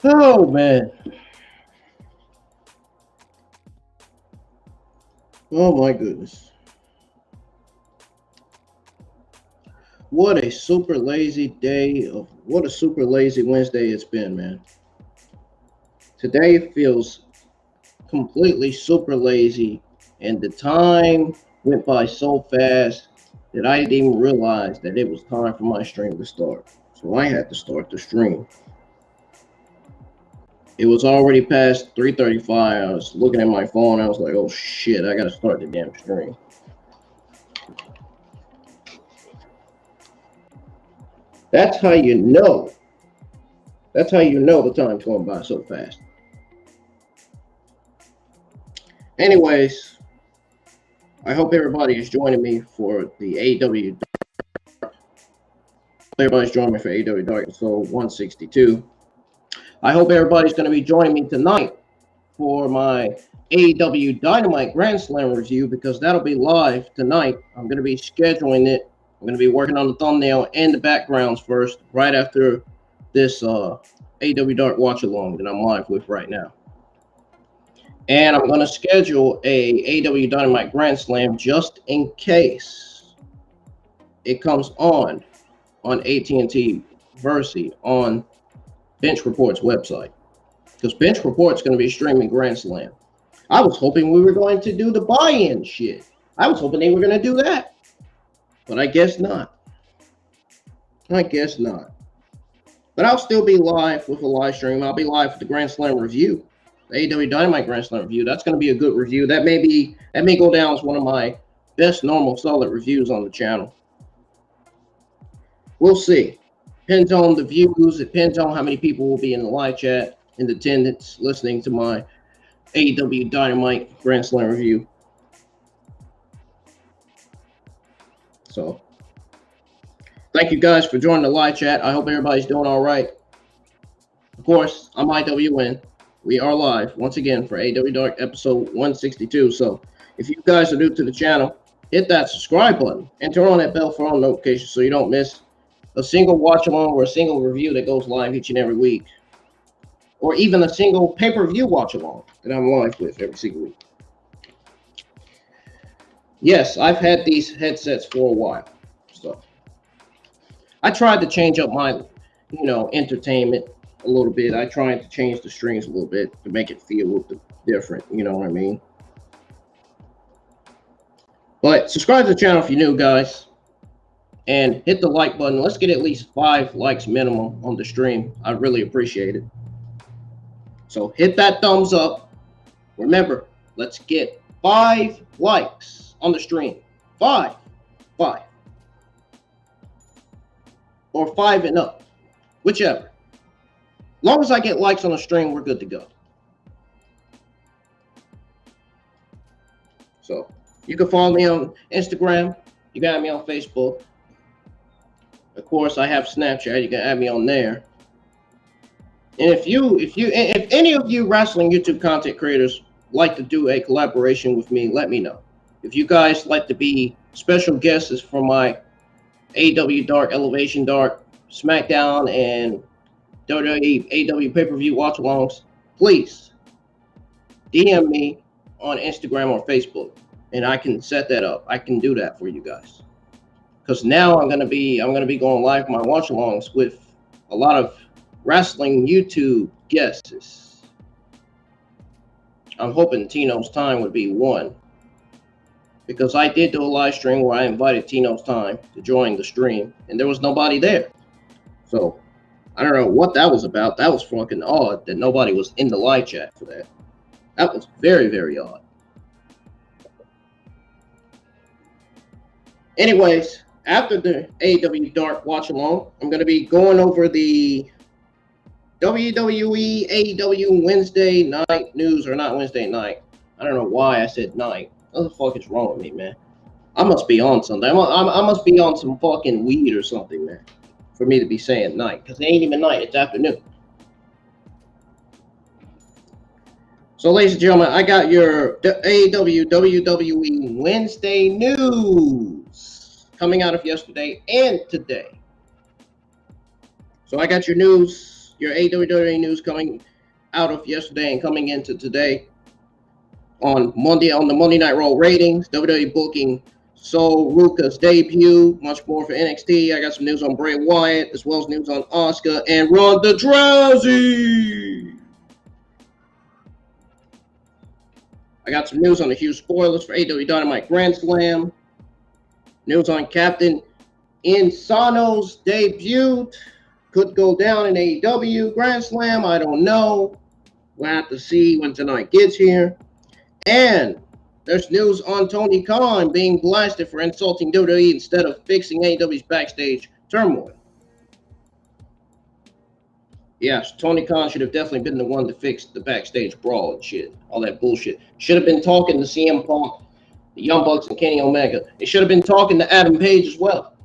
Oh man. Oh my goodness. What a super lazy what a super lazy Wednesday it's been, man. Today feels completely super lazy, and the time went by so fast that I didn't even realize that it was time for my stream to start. So I had to start the stream. It was already past 3:35. I was looking at my phone. I was like, "Oh shit! I gotta start the damn stream." That's how you know. That's how you know the time's going by so fast. Anyways, I hope everybody is joining me for the AEW. Everybody's joining me for AEW Dark episode 162. I hope everybody's going to be joining me tonight for my AEW Dynamite Grand Slam review because that'll be live tonight. I'm going to be scheduling it. I'm going to be working on the thumbnail and the backgrounds first, right after this AEW Dark watch along that I'm live with right now. And I'm going to schedule a AEW Dynamite Grand Slam just in case it comes on AT&T Versi on Bench Report's website. Because Bench Report's going to be streaming Grand Slam. I was hoping we were going to do the buy-in shit. I was hoping they were going to do that. But I guess not. I guess not. But I'll still be live with a live stream. I'll be live for the Grand Slam review. The AEW Dynamite Grand Slam review. That's going to be a good review. That may go down as one of my best normal solid reviews on the channel. We'll see. Depends on the views. It depends on how many people will be in the live chat, in attendance, listening to my AEW Dynamite Grand Slam review. So, thank you guys for joining the live chat. I hope everybody's doing all right. Of course, I'm IWN. We are live once again for AEW Dark episode 162. So, if you guys are new to the channel, hit that subscribe button and turn on that bell for all notifications so you don't miss a single watch along or a single review that goes live each and every week, or even a single pay-per-view watch along that I'm live with every single week. Yes, I've had these headsets for a while, so I tried to change up my, entertainment a little bit. I tried to change the strings a little bit to make it feel a little bit different. You know what I mean? But subscribe to the channel if you're new, guys, and hit the like button. Let's get at least 5 likes minimum on the stream. I really appreciate it. So hit that thumbs up. Remember, let's get 5 likes on the stream. 5. Or 5 and up. Whichever. As long as I get likes on the stream, we're good to go. So you can follow me on Instagram. You got me on Facebook. Of course, I have Snapchat. You can add me on there. And if any of you wrestling YouTube content creators like to do a collaboration with me, let me know. If you guys like to be special guests for my AEW Dark, Elevation Dark, SmackDown, and WWE AEW pay-per-view watch-alongs, please DM me on Instagram or Facebook, and I can set that up. I can do that for you guys. Because now I'm gonna be going live my watch-alongs with a lot of wrestling YouTube guests. I'm hoping Tino's Time would be one, because I did do a live stream where I invited Tino's Time to join the stream, and there was nobody there. So I don't know what that was about. That was fucking odd that nobody was in the live chat for that. That was very, very odd. Anyways, after the AEW Dark watch along, I'm going to be going over the WWE AEW Wednesday night news, or not Wednesday night. I don't know why I said night. What the fuck is wrong with me, man? I must be on something. I must be on some fucking weed or something, man, for me to be saying night, because it ain't even night, it's afternoon. So, ladies and gentlemen, I got your AEW WWE Wednesday news coming out of yesterday and today. So I got your news your AEW news coming out of yesterday and coming into today. On the Monday Night Raw ratings, WWE booking Ruka's debut, much more for NXT. I got some news on Bray Wyatt, as well as news on Asuka and Ronda Rousey. I got some news on the huge spoilers for AEW Dynamite Grand Slam. News on Captain Insano's debut. Could go down in AEW Grand Slam. I don't know. We'll have to see when tonight gets here. And there's news on Tony Khan being blasted for insulting WWE instead of fixing AEW's backstage turmoil. Yes, Tony Khan should have definitely been the one to fix the backstage brawl and shit. All that bullshit. Should have been talking to CM Punk, the Young Bucks, and Kenny Omega. He should have been talking to Adam Page as well.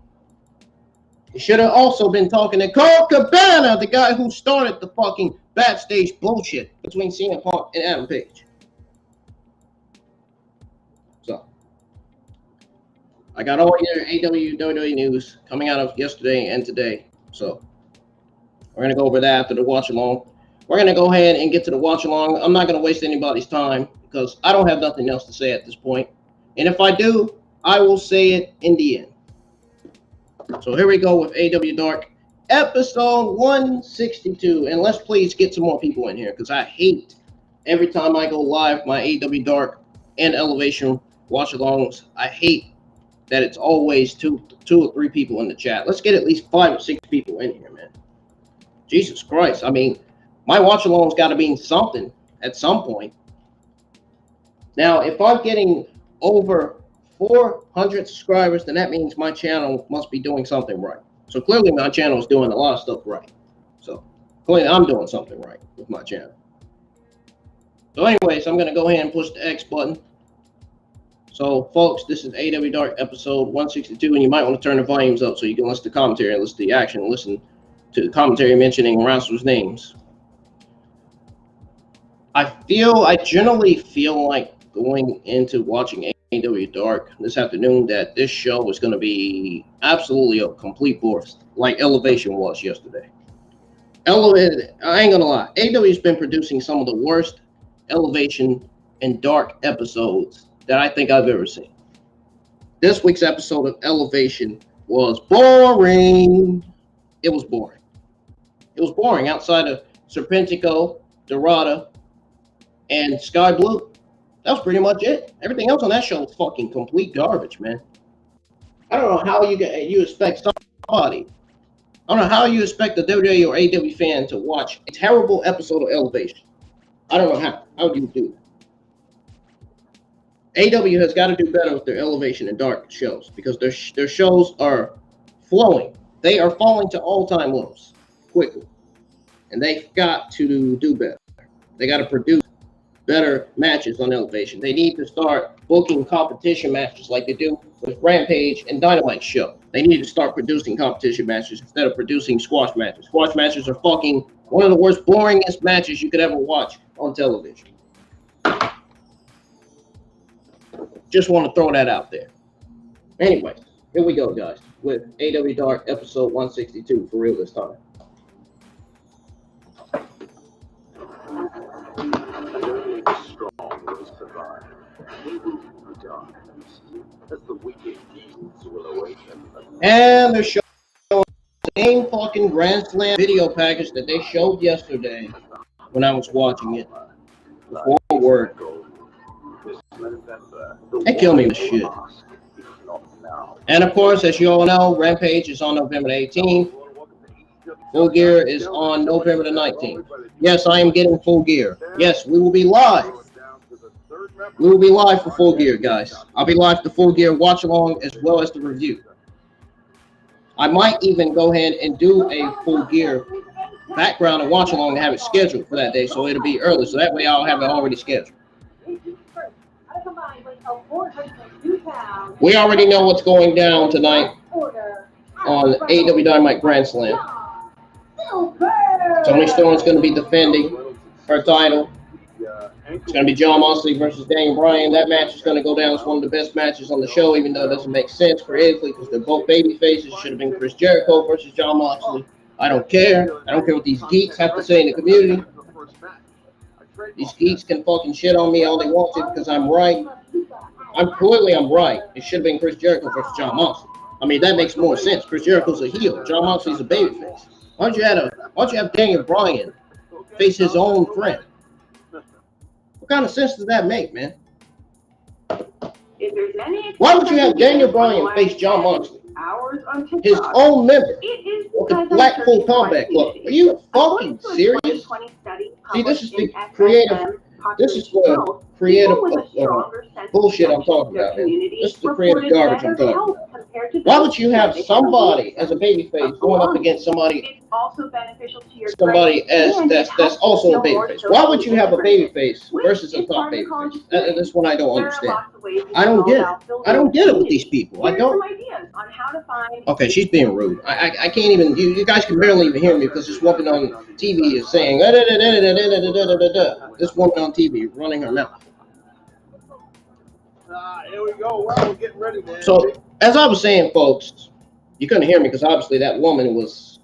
He should have also been talking to Colt Cabana, the guy who started the fucking backstage bullshit between CM Punk and Adam Page. So, I got all your WWE news coming out of yesterday and today. So, we're going to go over that after the watch along. We're going to go ahead and get to the watch along. I'm not going to waste anybody's time because I don't have nothing else to say at this point. And if I do, I will say it in the end. So here we go with AEW Dark, episode 162. And let's please get some more people in here because I hate every time I go live, my AEW Dark and Elevation watch-alongs. I hate that it's always two or three people in the chat. Let's get at least 5 or 6 people in here, man. Jesus Christ. I mean, my watch-along's got to mean something at some point. Now, if I'm getting over 400 subscribers, then that means my channel must be doing something right. So clearly my channel is doing a lot of stuff right. So clearly I'm doing something right with my channel. So anyways, I'm going to go ahead and push the X button. So folks, this is AEW Dark episode 162, and you might want to turn the volumes up so you can listen to commentary and listen to the action and listen to the commentary mentioning wrestlers' names. I generally feel like going into watching AEW Dark this afternoon that this show is going to be absolutely a complete bore, like Elevation was yesterday. I ain't going to lie. AEW has been producing some of the worst Elevation and Dark episodes that I think I've ever seen. This week's episode of Elevation was boring. It was boring. It was boring outside of Serpentico, Dorada, and Sky Blue. That was pretty much it. Everything else on that show was fucking complete garbage, man. I don't know how you expect somebody. I don't know how you expect a WWE or AEW fan to watch a terrible episode of Elevation. I don't know how. How do you do that? AEW has got to do better with their Elevation and Dark shows because their shows are flowing. They are falling to all-time lows quickly. And they've got to do better. They got to produce better matches on Elevation. They need to start booking competition matches like they do with Rampage and Dynamite show. They need to start producing competition matches instead of producing squash matches. Squash matches are fucking one of the worst, boringest matches you could ever watch on television. Just want to throw that out there. Anyway, here we go, guys, with AEW Dark episode 162 for real this time. And they're showing the same fucking Grand Slam video package that they showed yesterday when I was watching it. Forward. They kill me with shit. And of course, as you all know, Rampage is on November the 18th. Full Gear is on November the 19th. Yes, I am getting Full Gear. Yes, we will be live. We will be live for Full Gear, guys. I'll be live for Full Gear watch along as well as the review. I might even go ahead and do a Full Gear background and watch along and have it scheduled for that day, so it'll be early. So that way I'll have it already scheduled. We already know what's going down tonight on AEW Dynamite Grand Slam. Toni Storm's going to be defending her title. It's going to be Jon Moxley versus Daniel Bryan. That match is going to go down as one of the best matches on the show, even though it doesn't make sense creatively because they're both baby faces. It should have been Chris Jericho versus Jon Moxley. I don't care. I don't care what these geeks have to say in the community. These geeks can fucking shit on me all they want to because I'm right. I'm right. It should have been Chris Jericho versus Jon Moxley. I mean, that makes more sense. Chris Jericho's a heel. Jon Moxley's a babyface. Why don't you have Daniel Bryan face his own friend? What kind of sense does that make, man? Why would you have Daniel Bryan face Jon Moxley? His own member of the Blackpool Combat Club. Are you fucking serious? See, this is the creative. This is the creative bullshit I'm talking about, man. This is the creative garbage I'm talking about. Why would you have somebody as a babyface going up against somebody as that's also a babyface? Why would you have a babyface versus a top babyface? That's what I don't understand. I don't get it. I don't get it with these people. I don't. Okay, she's being rude. I can't even. You guys can barely even hear me because this woman on TV is saying this woman on TV is running her mouth. Here we go. Well, we're getting ready, man. So, as I was saying, folks, you couldn't hear me because obviously that woman was,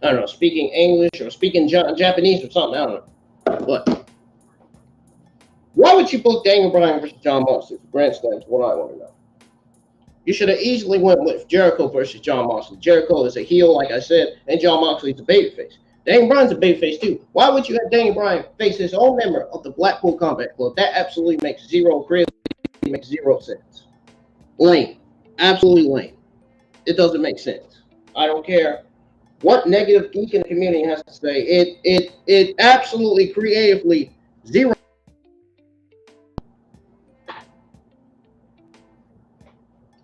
I don't know, speaking English or speaking Japanese or something. I don't know. But why would you book Daniel Bryan versus Jon Moxley for Grand Slams? What I want to know. You should have easily went with Jericho versus Jon Moxley. Jericho is a heel, like I said, and Jon Moxley is a babyface. Daniel Bryan's a babyface too. Why would you have Daniel Bryan face his own member of the Blackpool Combat Club? That absolutely makes zero sense. Lame. Absolutely lame. It doesn't make sense. I don't care what negative geek in the community has to say. It absolutely creatively zero.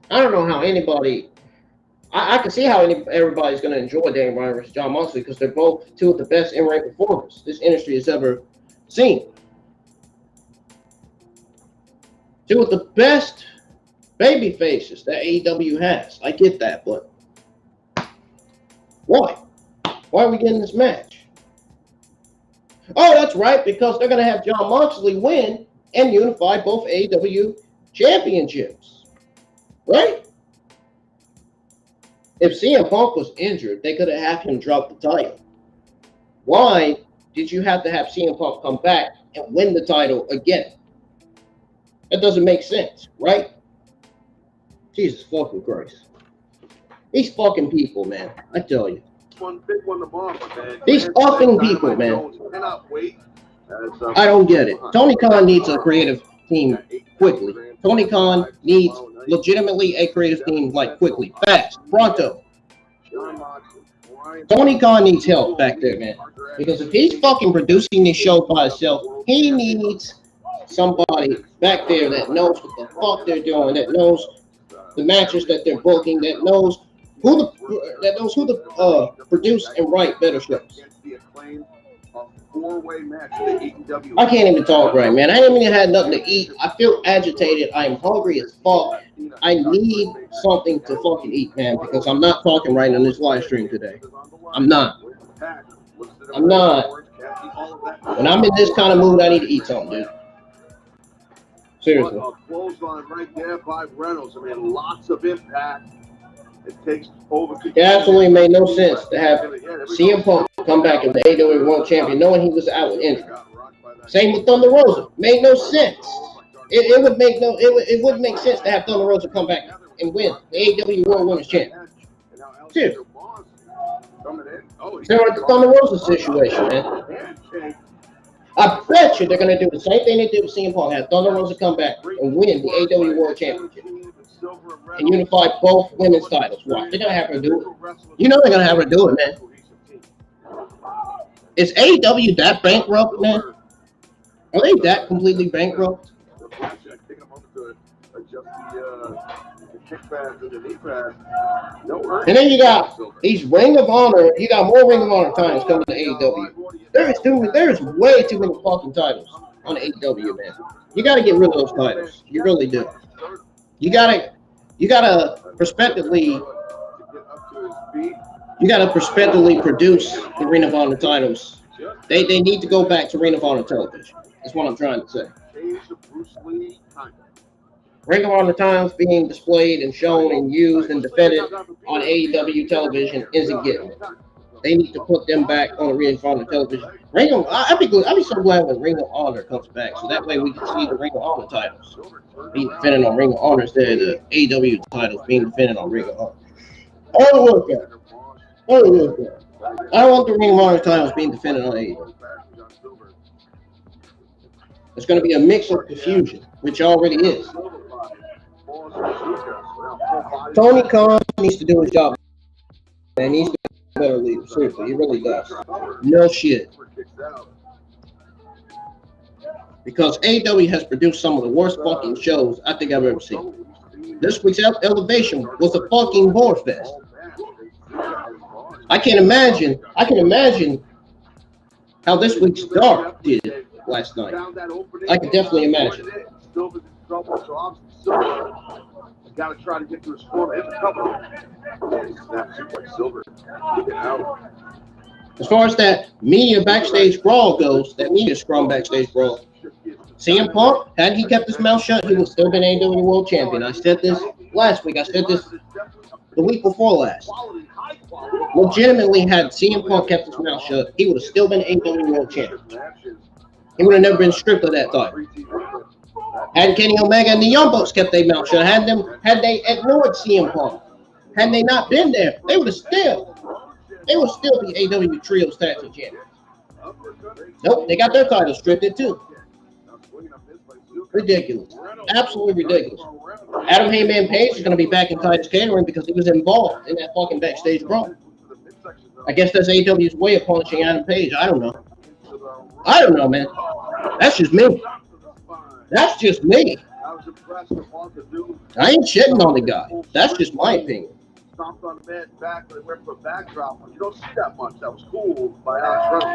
I don't know how anybody. I can see how everybody's going to enjoy Daniel Bryan versus Jon Moxley because they're both two of the best in-ring performers this industry has ever seen. Two of the best baby faces that AEW has. I get that, but why? Why are we getting this match? Oh, that's right, because they're going to have Jon Moxley win and unify both AEW championships. Right? If CM Punk was injured, they could have had him drop the title. Why did you have to have CM Punk come back and win the title again? That doesn't make sense, right? Jesus fucking Christ. These fucking people, man. I tell you. One big one tomorrow, man. These fucking people, man. I don't get it. Tony Khan needs a creative team quickly. Tony Khan needs legitimately a creative team, like quickly, fast, pronto. Tony Khan needs help back there, man. Because if he's fucking producing this show by himself, he needs somebody back there that knows what the fuck they're doing, that knows the matches that they're booking, that knows who to produce and write better shows. I can't even talk right, man. I ain't even had nothing to eat. I feel agitated. I am hungry as fuck. I need something to fucking eat, man, because I'm not talking right on this live stream today. I'm not. When I'm in this kind of mood, I need to eat something, dude. Seriously. Clothesline right there by Reynolds. I mean, lots of impact. It takes over. It absolutely made no sense to have CM Punk come back as the AEW World Champion, knowing he was out with injury. Same with Thunder Rosa. Made no sense. It wouldn't make sense to have Thunder Rosa come back and win the AEW World Women's Champion. Seriously. Similar to the Thunder Rosa situation, man. I bet you they're going to do the same thing they did with CM Punk. Have Thunder Rosa come back and win the AEW World Championship. And unify both women's titles. Why? They're going to have her do it. You know they're going to have her do it, man. Is AEW that bankrupt, man? Are they that completely bankrupt? And then you got these Ring of Honor. You got more Ring of Honor titles coming to AEW. There's way too many fucking titles on AEW, man. You got to get rid of those titles. You really do. You gotta prospectively produce the Ring of Honor titles. They need to go back to Ring of Honor television. That's what I'm trying to say. Ring of Honor titles being displayed and shown and used and defended on AEW television isn't getting it. They need to put them back on the Ring of Honor television. I'd be so glad when Ring of Honor comes back, so that way we can see the Ring of Honor titles being defended on Ring of Honor instead of the AEW titles being defended on Ring of Honor. Oh, look at it. Oh, look at it. I don't want the Ring of Honor titles being defended on AEW. It's going to be a mix of confusion, which already is. Tony Khan needs to do his job. Man, he's a better leader. Seriously, he really does. No shit. Because AEW has produced some of the worst fucking shows I think I've ever seen. This week's Elevation was a fucking bore fest. I can imagine how this week's Dark did last night. I can definitely imagine. Got to try to get to his corner. It's a couple. Silver. As far as that media backstage brawl goes, that media scrum backstage brawl, CM Punk, had he kept his mouth shut, he would still been AEW World Champion. I said this last week. I said this the week before last. Legitimately, had CM Punk kept his mouth shut, he would have still been AEW World Champion. He would have never been stripped of that title. Had Kenny Omega and the Young Bucks kept their mouth shut, had they ignored CM Punk, had they not been there, they would still be AEW Trios Tag Team Champions. Nope, they got their titles stripped too. Ridiculous. Absolutely ridiculous. Adam Heyman Page is going to be back in Titus Catering because he was involved in that fucking backstage brawl. I guess that's AEW's way of punishing Adam Page. I don't know, man. That's just me. That's just me. I ain't shitting on the guy. That's just my opinion. Stomped on the man's back, but it went for a backdrop. You don't see that much. That was cool by Alex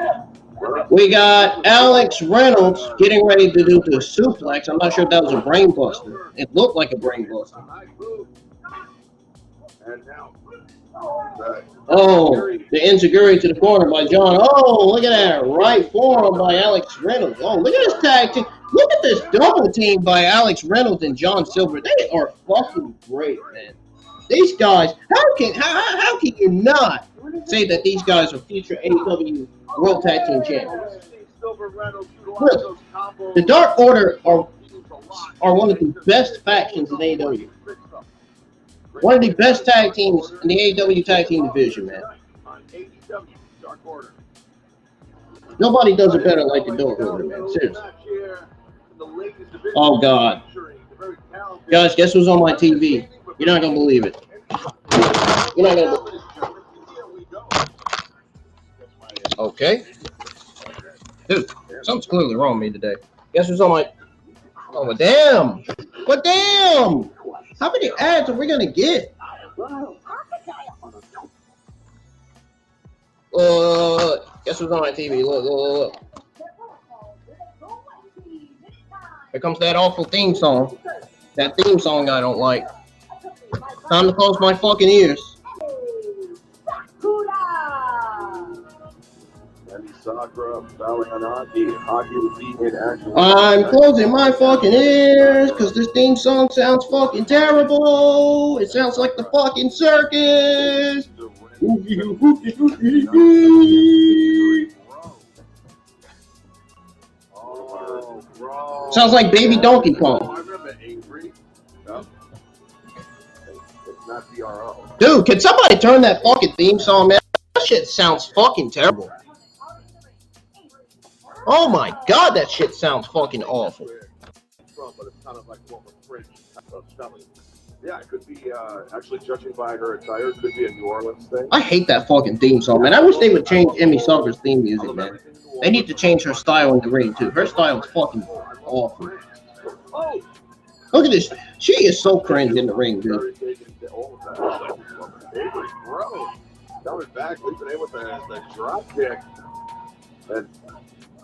Reynolds. We got Alex Reynolds getting ready to do the suplex. I'm not sure if that was a brain buster. It looked like a brain buster. Oh, the enziguri to the corner by John. Oh, look at that right forearm by Alex Reynolds. Oh, look at this tag team. Look at this double team by Alex Reynolds and John Silver. They are fucking great, man. These guys, how can you not say that these guys are future AEW World Tag Team Champions? Look, the Dark Order are one of the best factions in AEW. One of the best tag teams in the AEW tag team division, man. Nobody does it better like the Dark Order, man. Seriously. Oh, God. Guys, guess who's on my TV? You're not going to believe it. You're not going to believe it. Okay. Dude, something's clearly wrong with me today. Guess who's on my... Oh, damn. But damn. How many ads are we going to get? Guess who's on my TV? Look. Here comes that awful theme song. That theme song I don't like. Time to close my fucking ears. Sakura, Baliyan, Akki will be in action. I'm closing my fucking ears because this theme song sounds fucking terrible. It sounds like the fucking circus. Sounds like Baby Donkey Kong. I remember Avery. It's not BRO. Dude, can somebody turn that fucking theme song, man? That shit sounds fucking terrible. Oh my god, that shit sounds fucking awful. But it's kind of like more of a fringe type of spelling. Yeah, it could be, actually judging by her attire, it could be a New Orleans thing. I hate that fucking theme song, man. I wish they would change Emmy Sucker's theme music, man. They need to change her style in the ring, too. Her style is fucking awful. Look at this. She is so cringe in the ring, dude. Avery, bro. Coming back, leaping in with the drop kick. And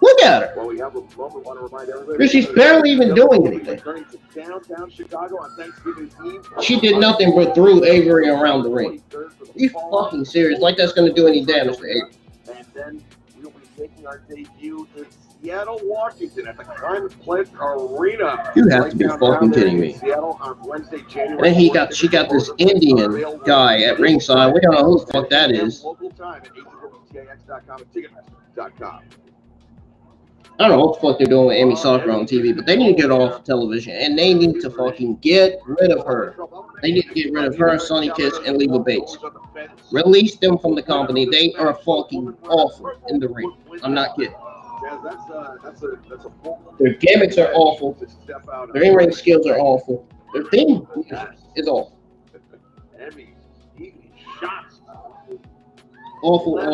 look at her. well, we have a moment. Want to remind everybody. She's barely even doing anything. Returning to downtown Chicago on Thanksgiving Eve. She did nothing but threw Avery around the ring. Are you fucking serious? Like that's going to do any damage to Avery. And then we'll be taking making our debut in Seattle, Washington at the Climate Pledge Arena. You have to be fucking kidding me. Seattle on Wednesday, January. And then she got this Indian guy at ringside. We don't know who the fuck that is. Local time at ATWTIX.com and Ticketmaster.com. I don't know what the fuck they're doing with Amy Sakura on TV, but they need to get off television, and they need to fucking get rid of her. They need to get rid of her, Sonny Kiss, and Leva Bates. Release them from the company. They are fucking awful in the ring. I'm not kidding. Their gimmicks are awful. Their in-ring skills are awful. Their theme is awful. Awful, man.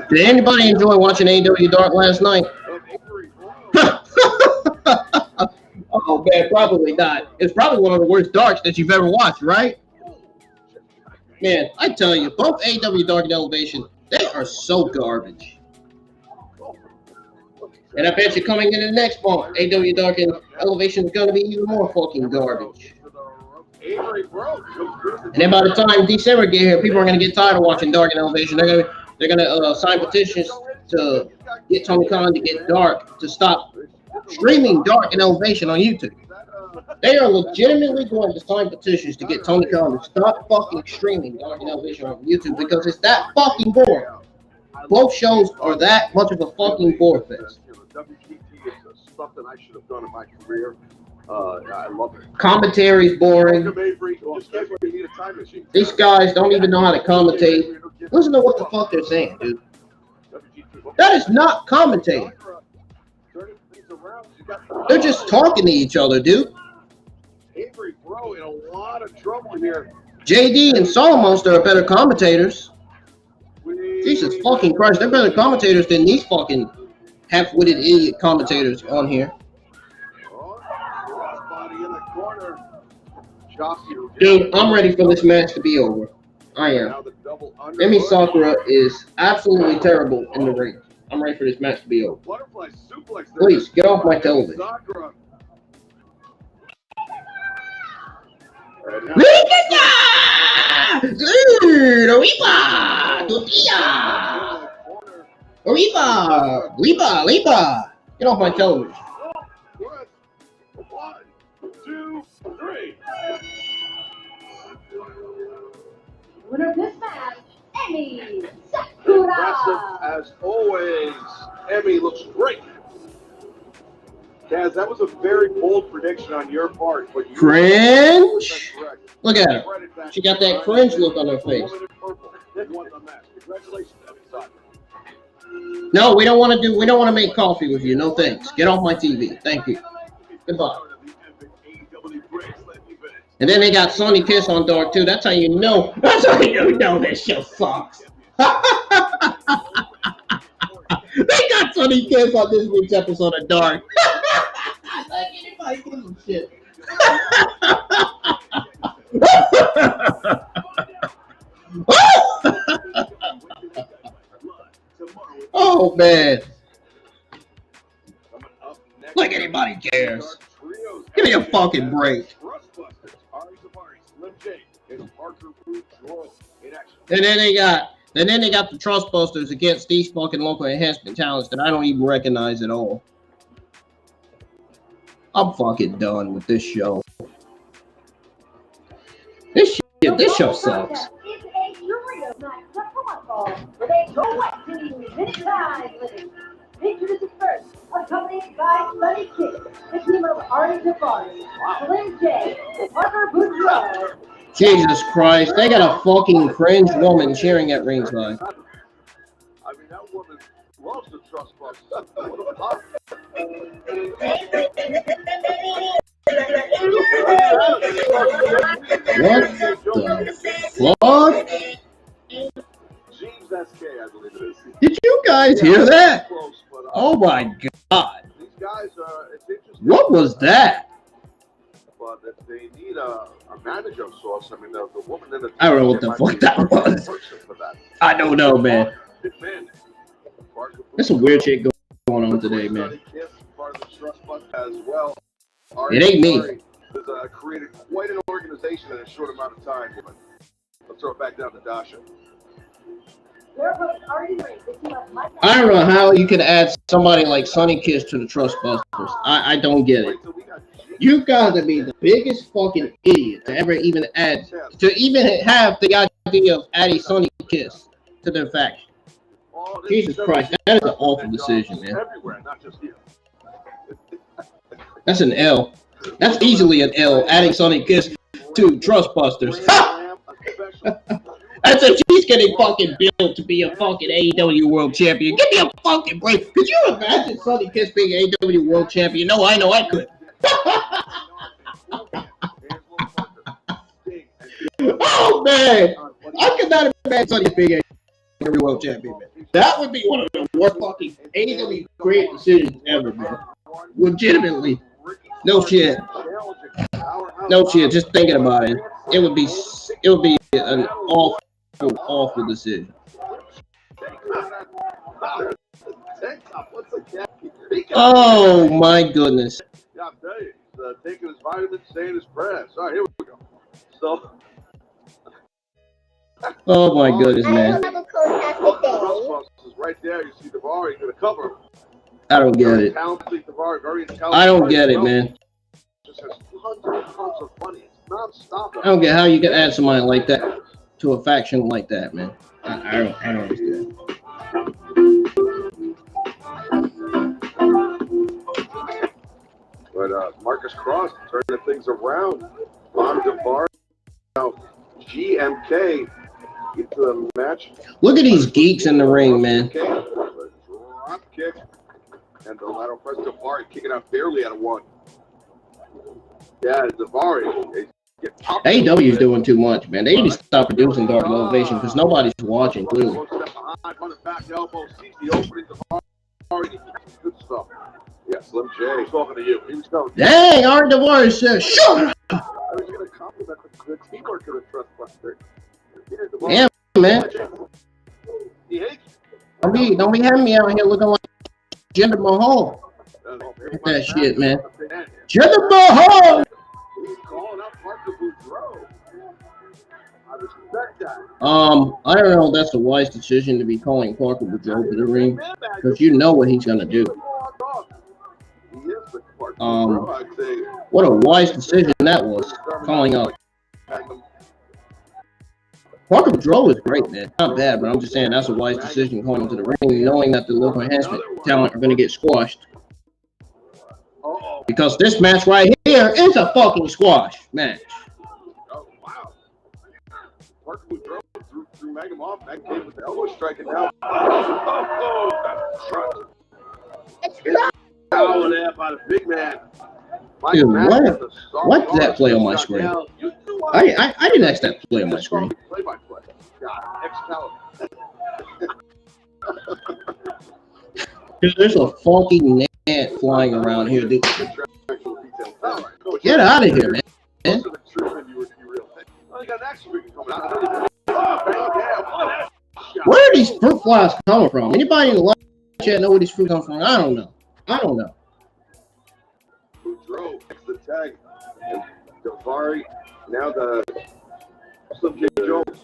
Did anybody enjoy watching AEW Dark last night? Oh man, probably not. It's probably one of the worst Darks that you've ever watched, right? Man, I tell you, both AEW Dark and Elevation, they are so garbage. And I bet you coming into the next month, AEW Dark and Elevation is going to be even more fucking garbage. And then by the time December get here, people are going to get tired of watching Dark and Elevation. They're gonna sign petitions to get Tony Khan to get Dark to stop streaming Dark and Elevation on YouTube. They are legitimately going to sign petitions to get Tony Khan to stop fucking streaming Dark and Elevation on YouTube because it's that fucking boring. Both shows are that much of a fucking bore fest. WGT is something I should have done in my career. I love it. Commentary's boring. These guys don't even know how to commentate. Listen to what the fuck they're saying, dude. That is not commentating. They're just talking to each other, dude. Avery, bro, in a lot of trouble here. JD and Solomon are better commentators. Jesus fucking Christ, they're better commentators than these fucking half-witted idiot commentators on here. Dude, I'm ready for this match to be over. I am. Emi Sakura is absolutely terrible in the ring. I'm ready for this match to be over. Please, get off my television. Get off my television. 1, 2, 3. Winner of this match, Emi Sakura. Impressive as always. Emi looks great. Kaz, that was a very bold prediction on your part, but you cringe. Look at her. She got that cringe look on her face. No, we don't want to make coffee with you. No thanks. Get off my TV. Thank you. Goodbye. And then they got Sonny Kiss on Dark too. That's how you know. That's how you know this show sucks. They got Sonny Kiss on this week's episode of Dark. Like anybody gives a shit. Oh man. Like anybody cares. Give me a fucking break. And then they got the Trustbusters against these fucking local enhancement talents that I don't even recognize at all. I'm fucking done with this show. This show sucks. Introducing first, accompanied by Sonny Kiss, the team of Daivari, Slim J, Parker Boudreaux. Jesus Christ, they got a fucking cringe woman cheering at ringside. I mean, that woman loves the Trustbusters. What the fuck? James SK, I believe it is. Did you guys hear that? Oh my god. These guys, it's interesting. What was that? But if they need a manager source, I mean, the woman in the I don't know what the fuck that was. I don't know, man. There's some weird shit going on today, man. It ain't me. Has created quite an organization in a short amount of time. Let's throw it back down to Dasha. I don't know how you could add somebody like Sonny Kiss to the Trustbusters. I don't get it. You got to be the biggest fucking idiot to ever even add, to even have the idea of adding Sonny Kiss to their faction. Jesus Christ, that is an awful decision, man. That's an L. That's easily an L, adding Sonny Kiss to Trustbusters. That's if she's getting fucking built to be a fucking AEW World Champion. Give me a fucking break. Could you imagine Sonny Kiss being AEW World Champion? No, I know I could. Oh, man. I could not imagine Sonny being AEW World Champion, man. That would be one of the worst fucking AEW creative decisions ever, man. Legitimately. No shit. No shit. Just thinking about it. It would be an awful decision. Oh my goodness. Yeah, I'll tell you, he's taking his vitamins, staying his press. All right, here we go. So. Oh my goodness, man. Right there, you see Daivari going to cover him. I don't get it. I don't get it, man. I don't get how you can add somebody like that to a faction like that, man. I don't understand. But Marcus Kross turning things around. Daivari, now GMK into the match. Look at these geeks in the ring, man. Drop kick. And the lateral press. Daivari kicking out barely out of one. Yeah, Daivari. AEW is doing too much, man. They need to stop producing Dark Motivation because nobody's watching, clearly. Good stuff. Yeah, Slim J. He's talking to you. He was telling you. Dang, Art Daivari says, sure. I was going to compliment the teamwork of the Trustbusters. Yeah, man. He hates you. Don't be having me out here looking like Jinder Mahal. That shit, man. Jinder Mahal! He's calling out Boudreaux. I respect that. I don't know if that's a wise decision to be calling Parker Boudreaux to the ring, because you know what he's gonna do. What a wise decision that was, calling out. Parker Boudreaux is great, man. Not bad, but I'm just saying that's a wise decision calling him to the ring, knowing that the local enhancement talent are gonna get squashed. Because this match right here is a fucking squash match. Oh, wow. Parker Boudreaux threw Magnum off. Magnum came with the elbow striking down. It's foul there by the big man. Dude, what did that play on my screen? I didn't ask that play on my screen. Play-by-play. God, Dude, there's a funky ant flying around here, dude. Get out of here, man. Where are these fruit flies coming from? Anybody in the live chat know where these fruit come from? I don't know. Boudreaux gets the tag. Daivari, now the Slim J. Jones.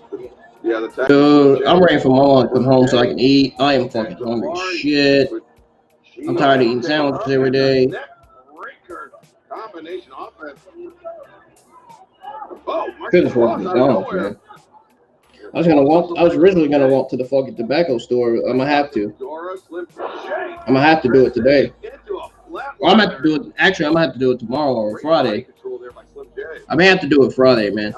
Yeah, the tag. Dude, I'm ready for my mom to come home so I can eat. I am fucking hungry shit. I'm tired of eating sandwiches every day. Combination offense. Couldn't afford McDonald's, man. I was originally gonna walk to the fucking tobacco store. I'm gonna have to. I'm gonna have to do it today. Well, I'm gonna have to do it. Actually, I'm gonna have to do it tomorrow or Friday. I may have to do it Friday, man.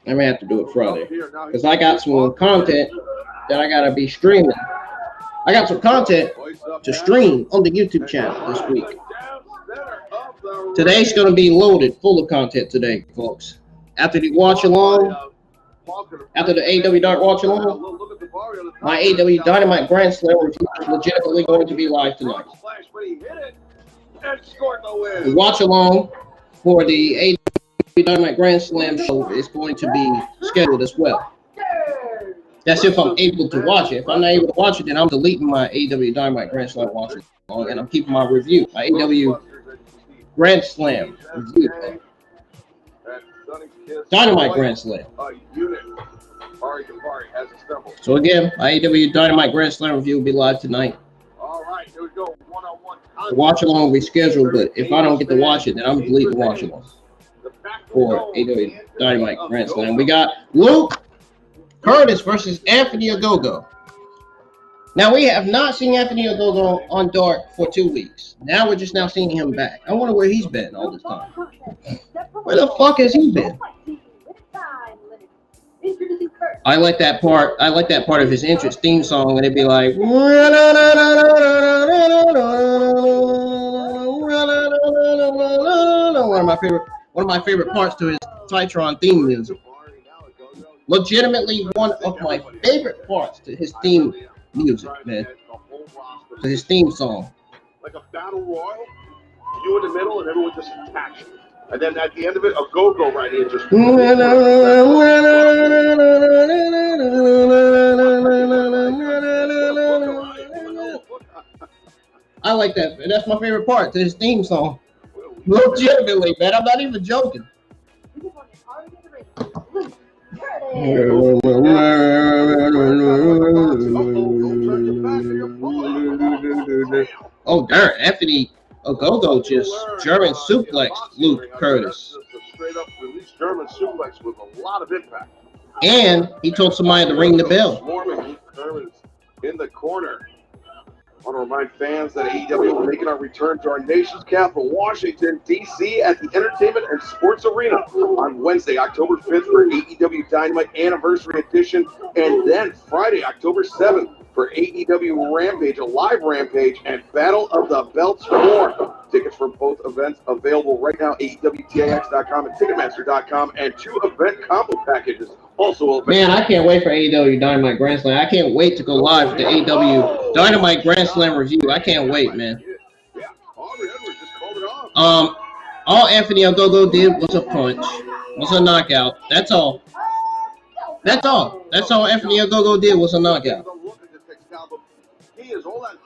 I may have to do it Friday because I got some content that I gotta be streaming. I got some content to stream on the YouTube channel this week. Today's gonna be loaded, full of content today, folks. After the watch along, after the AEW Dark watch along, my AEW Dynamite Grand Slam review is legitimately going to be live tonight. The watch along for the AEW Dynamite Grand Slam show is going to be scheduled as well. That's if I'm able to watch it. If I'm not able to watch it, then I'm deleting my AEW Dynamite Grand Slam watch along, and I'm keeping my review, my AEW Grand Slam review. Dynamite Grand Slam. A unit. Ari Daivari has assembled. So again, IWN Dynamite Grand Slam review will be live tonight. All right, here we go. One-on-one. The watch along will be scheduled, but if I don't get to watch it, then I'm deleting the watch along for AEW Dynamite Grand Slam. We got Luke Curtis versus Anthony Ogogo. Now, we have not seen Anthony Ogogo on Dark for 2 weeks. Now we're just now seeing him back. I wonder where he's been all this time. Where the fuck has he been? I like that part. I like that part of his entrance theme song, and it'd be like one of my favorite parts to his Titron theme music. Legitimately one of my favorite parts to his theme music, man. To his theme song. Like a battle royal, you in the middle, and everyone just attacks you. And then at the end of it, a go-go right here just. I like that. That's my favorite part to his theme song. Legitimately, man. I'm not even joking. Oh, darn. Anthony Ogogo just German suplexed Luke Curtis. Straight up release German suplex with a lot of impact. And he told somebody to ring the bell. Luke Curtis in the corner. I want to remind fans that AEW will making our return to our nation's capital, Washington, D.C. at the Entertainment and Sports Arena on Wednesday, October 5th for AEW Dynamite Anniversary Edition, and then Friday, October 7th for AEW Rampage, a live Rampage, and Battle of the Belts 4. Tickets for both events available right now, AEWTAX.com and Ticketmaster.com, and 2 event combo packages also available. Man, I can't wait for AEW Dynamite Grand Slam. I can't wait to go live with the AEW Dynamite Grand Slam review. I can't wait, man. All Anthony Ogogo did was a punch, was a knockout. That's all. That's all. That's all Anthony Ogogo did was a knockout.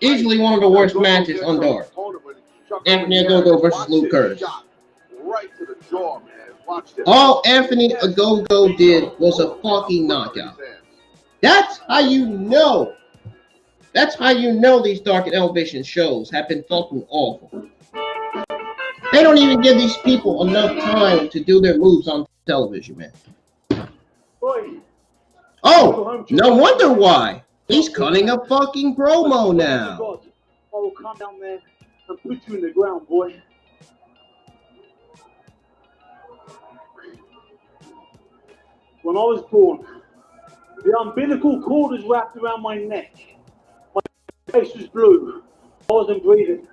Easily one of the worst matches on Dark. Anthony Ogogo versus Luke Curtis. Right to the jaw, man. Watch this. All Anthony Ogogo did was a fucking knockout. That's how you know. That's how you know these Dark and Elevation shows have been fucking awful. They don't even give these people enough time to do their moves on television, man. Oh, no wonder why. He's cutting a fucking promo now. I will come down there and put you in the ground, boy. When I was born, the umbilical cord was wrapped around my neck. My face was blue. I wasn't breathing.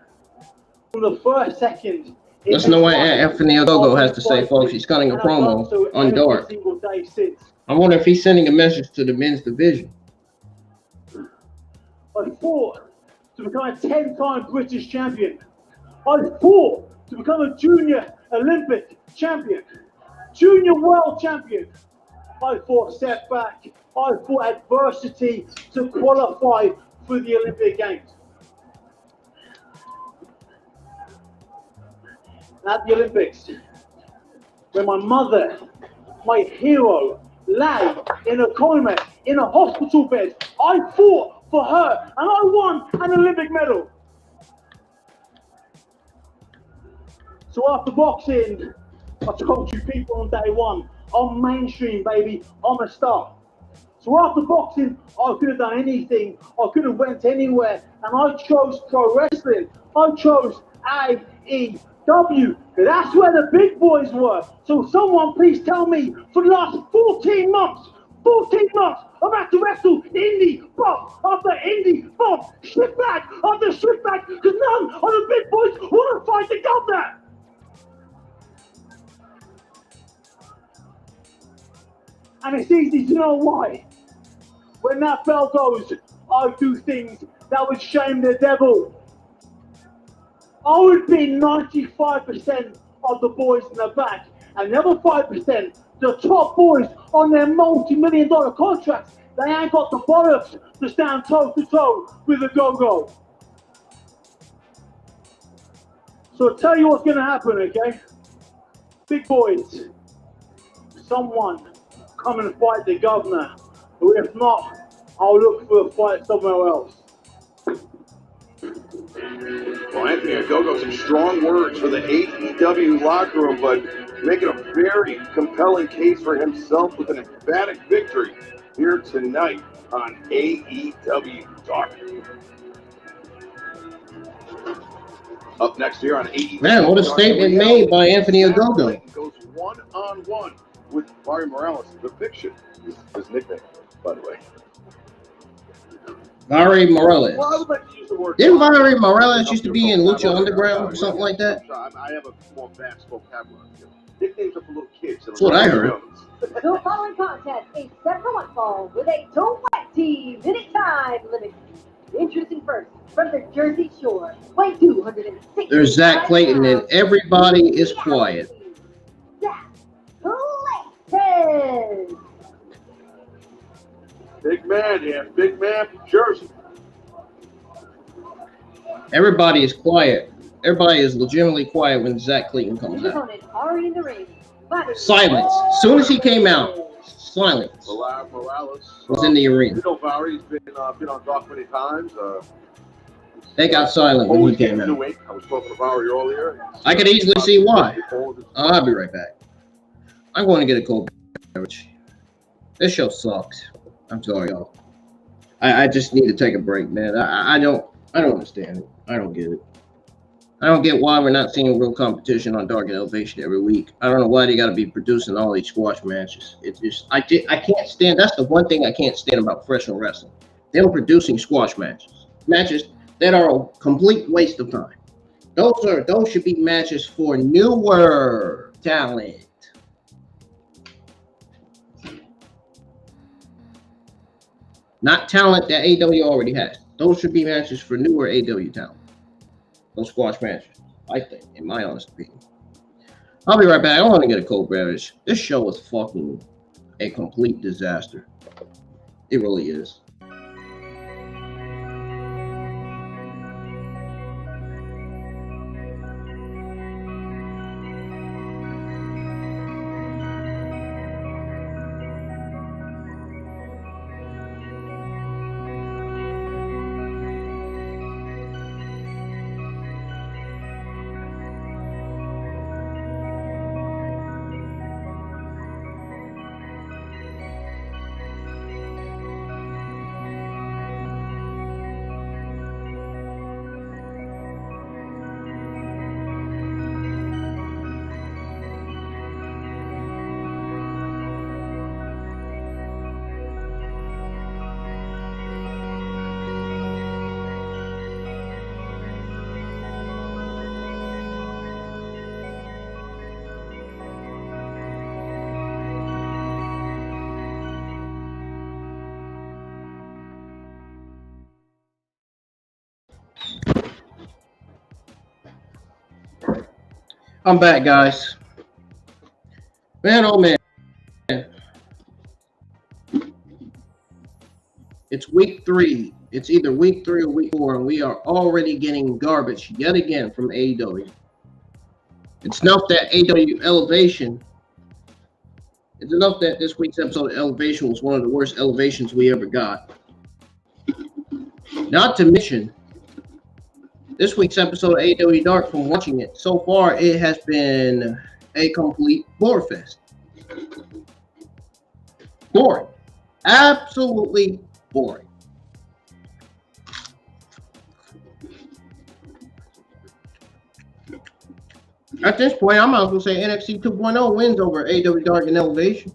From the first second. Let's know what Anthony Ogogo has to say, folks. He's cutting a promo on Dark. I wonder if he's sending a message to the men's division. I fought to become a 10-time British champion. I fought to become a junior Olympic champion, junior world champion. I fought setback. I fought adversity to qualify for the Olympic Games. At the Olympics, when my mother, my hero, lay in a coma in a hospital bed, I fought for her and I won an Olympic medal. So after boxing, I told you people on day one, I'm mainstream, baby, I'm a star. So after boxing, I could have done anything, I could have went anywhere, and I chose pro wrestling. I chose AEW, because that's where the big boys were. So someone please tell me, for the last 14 months, I've had to wrestle indie bump after indie bump, shit back after shit back, because none of the big boys want to fight the governor. And it's easy to know why. When that bell goes, I do things that would shame the devil. I would be 95% of the boys in the back, and the other 5%, the top boys on their multi-million-dollar contracts, they ain't got the bollocks to stand toe-to-toe with a go-go. So I'll tell you what's going to happen, okay? Big boys, someone come and fight the governor. But if not, I'll look for a fight somewhere else. Well, Anthony Ogogo, some strong words for the AEW locker room, but making a very compelling case for himself with an emphatic victory here tonight on AEW Dark. Up next here on AEW. Man, what a statement made by Anthony Ogogo. Goes one-on-one with Barry Morales. The Fiction is his nickname, by the way. Valerie Morales. Well, I would like to use the word. Didn't Valerie Morales used to be in Lucha Underground or something like that? I have a more vast vocabulary. Nicknames are for little kids. That's what I heard. The following contest is set for one fall with a 20-minute time limit. Introducing first from the Jersey Shore, weighing 260. There's Zack, Clayton, and everybody is quiet. Zack Clayton. Big man here, big man from Jersey. Everybody is quiet. Everybody is legitimately quiet when Zack Clayton comes His out. opponent already in the ring. Silence. As soon as he came out, silence Morales was in the arena. You know, Vari's been on Dark many times. They got silent when he came out. I was talking to Vari earlier. I could easily see why. I'll be right back. I'm going to get a cold beverage. This show sucks. I'm sorry, y'all. I just need to take a break, man. I don't understand it. I don't get it. I don't get why we're not seeing real competition on Dark and Elevation every week. I don't know why they got to be producing all these squash matches. It's just I can't stand. That's the one thing I can't stand about professional wrestling. Them producing squash matches that are a complete waste of time. Those should be matches for newer talent. Not talent that AEW already has. Those should be matches for newer AEW talent. Those squash matches, I think, in my honest opinion. I'll be right back. I want to get a cold beverage. This show is fucking a complete disaster. It really is. I'm back, guys. Man, oh man. It's week 3. It's either week 3 or week 4, and we are already getting garbage yet again from AEW. It's enough that AEW Elevation. It's enough that this week's episode of Elevation was one of the worst elevations we ever got. Not to mention, this week's episode of AEW Dark, from watching it so far, it has been a complete bore fest. Boring. Absolutely boring. At this point, I might as well say NXT 2.0 wins over AEW Dark and Elevation.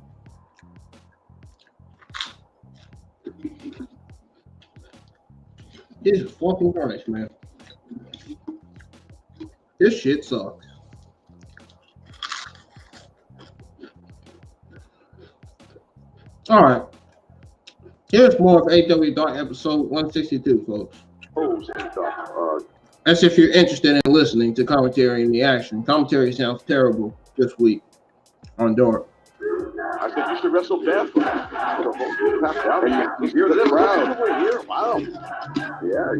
This is fucking garbage, man. This shit sucks. All right. Here's more of AEW Dark episode 162, folks. That's if you're interested in listening to commentary and the action. Commentary sounds terrible this week on Dark. I think you should wrestle barefoot. And you hear the crowd. Here. Wow. Yeah,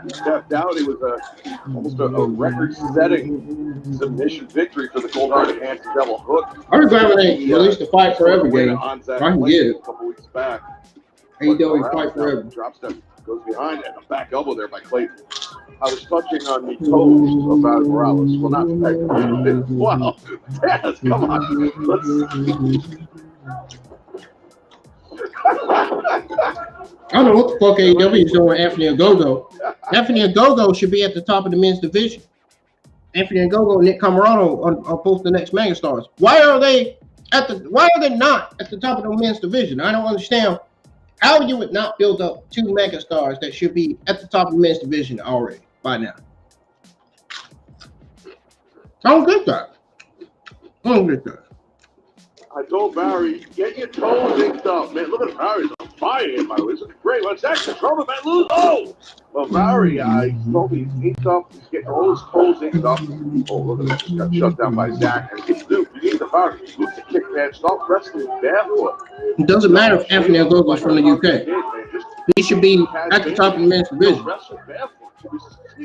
he stepped out. It was almost a record-setting submission victory for the cold-hearted anti-devil hook. I'm glad when they released the Fight Forever game. I can get it. A couple weeks back. AEW Fight Forever. Drop step goes behind it. A back elbow there by Clayton. I was touching on the toes of Morales. Well, not the wow. Taz, come on. Let's. I don't know what the fuck AEW is doing with Anthony Ogogo. Anthony Ogogo should be at the top of the men's division. Anthony Ogogo and Nick Camarado are both the next megastars. Why are they not at the top of the men's division? I don't understand how you would not build up two megastars that should be at the top of the men's division already by now. I don't get that. I told Barry, get your toes inked up, man. Look at Barry's on fire here, by the way. This is great. Let's actually trouble, man. Lose. Oh! Well, Barry, he told me he's inked up. He's getting all his toes inked up. Oh, look at this. Got shut down by Zack. Dude, you need the Barry. You need to kick, man. Stop wrestling barefoot. It doesn't matter if Anthony Ogogo is from the UK. He should be at the top of the men's division.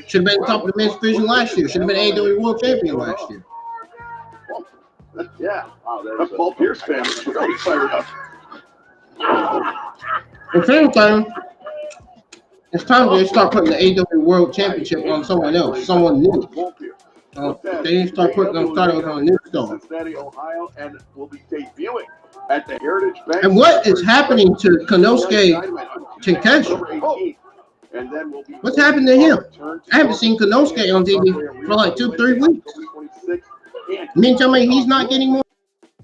Should have been top of the men's division last year. Should have been AEW World Champion last year. Yeah. Wow, that Paul Pierce fan is really fired up. The same time, it's time to start putting the AEW World Championship on someone else, someone new. They need to start putting those titles on a new star. Cincinnati, Ohio, and will be debuting at the Heritage Bank. And what is happening to Konosuke Takeshita? What's happened to him? I haven't seen Konosuke on TV for like 2-3 weeks. You mean tell me he's not getting more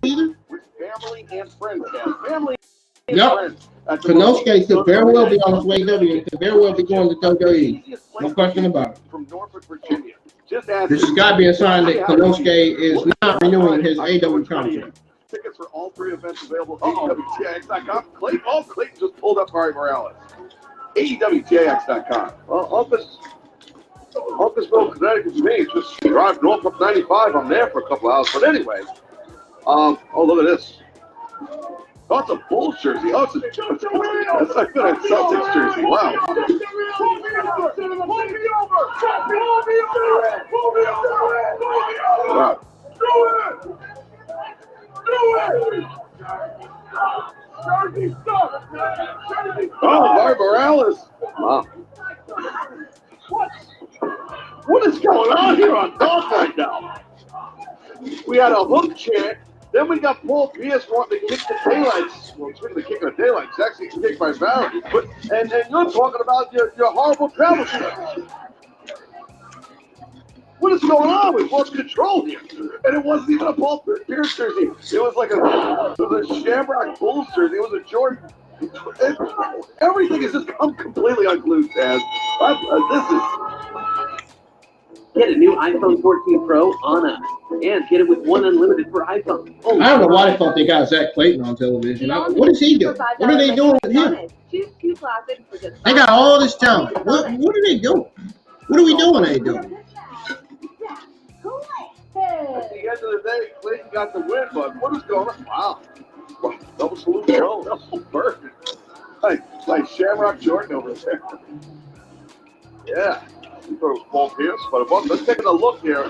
either? With family and friends, family. Yep. Konosuke could very well be on his way to WWE. Could very well be going to WWE. No question about it. From Norfolk, Virginia. This has got to be a sign that Konosuke is not renewing his AEW contract. Tickets for all three events available at AEWTIX.com. Clayton just pulled up Barry Morales. AEWTIX.com. Well, Uncasville, Connecticut to me. Just drive Norfolk 95. I'm there for a couple hours. But anyway, oh, look at this. Oh, it's a Bulls jersey. Oh, it's a that's like good at Celtics jersey. Wow. Oh, Barry Morales. Wow. What is going on here on Dark right now? We had a hook chant. Then we got Paul Pierce wanting to kick the daylights. Well, speaking of kicking the daylights, actually kicked by Barry. And you're talking about your horrible travel shoes. What is going on? We've lost control here. And it wasn't even a Paul Pierce jersey. It was like a Shamrock Bulls jersey. It was a Jordan. Everything has just come completely unglued, Taz. This is... Get a new iPhone 14 Pro on us, and get it with one unlimited for iPhone. I don't know why the fuck they got Zack Clayton on television. What is he doing? What are they doing with him? They got all this talent. What are they doing? What are we doing? At the end of the day, Clayton got the win, but what is going on? Wow. Double salute Jones. Double perfect. Like Shamrock Jordan over there. Yeah. We thought it was Paul Pierce, but let's take a look here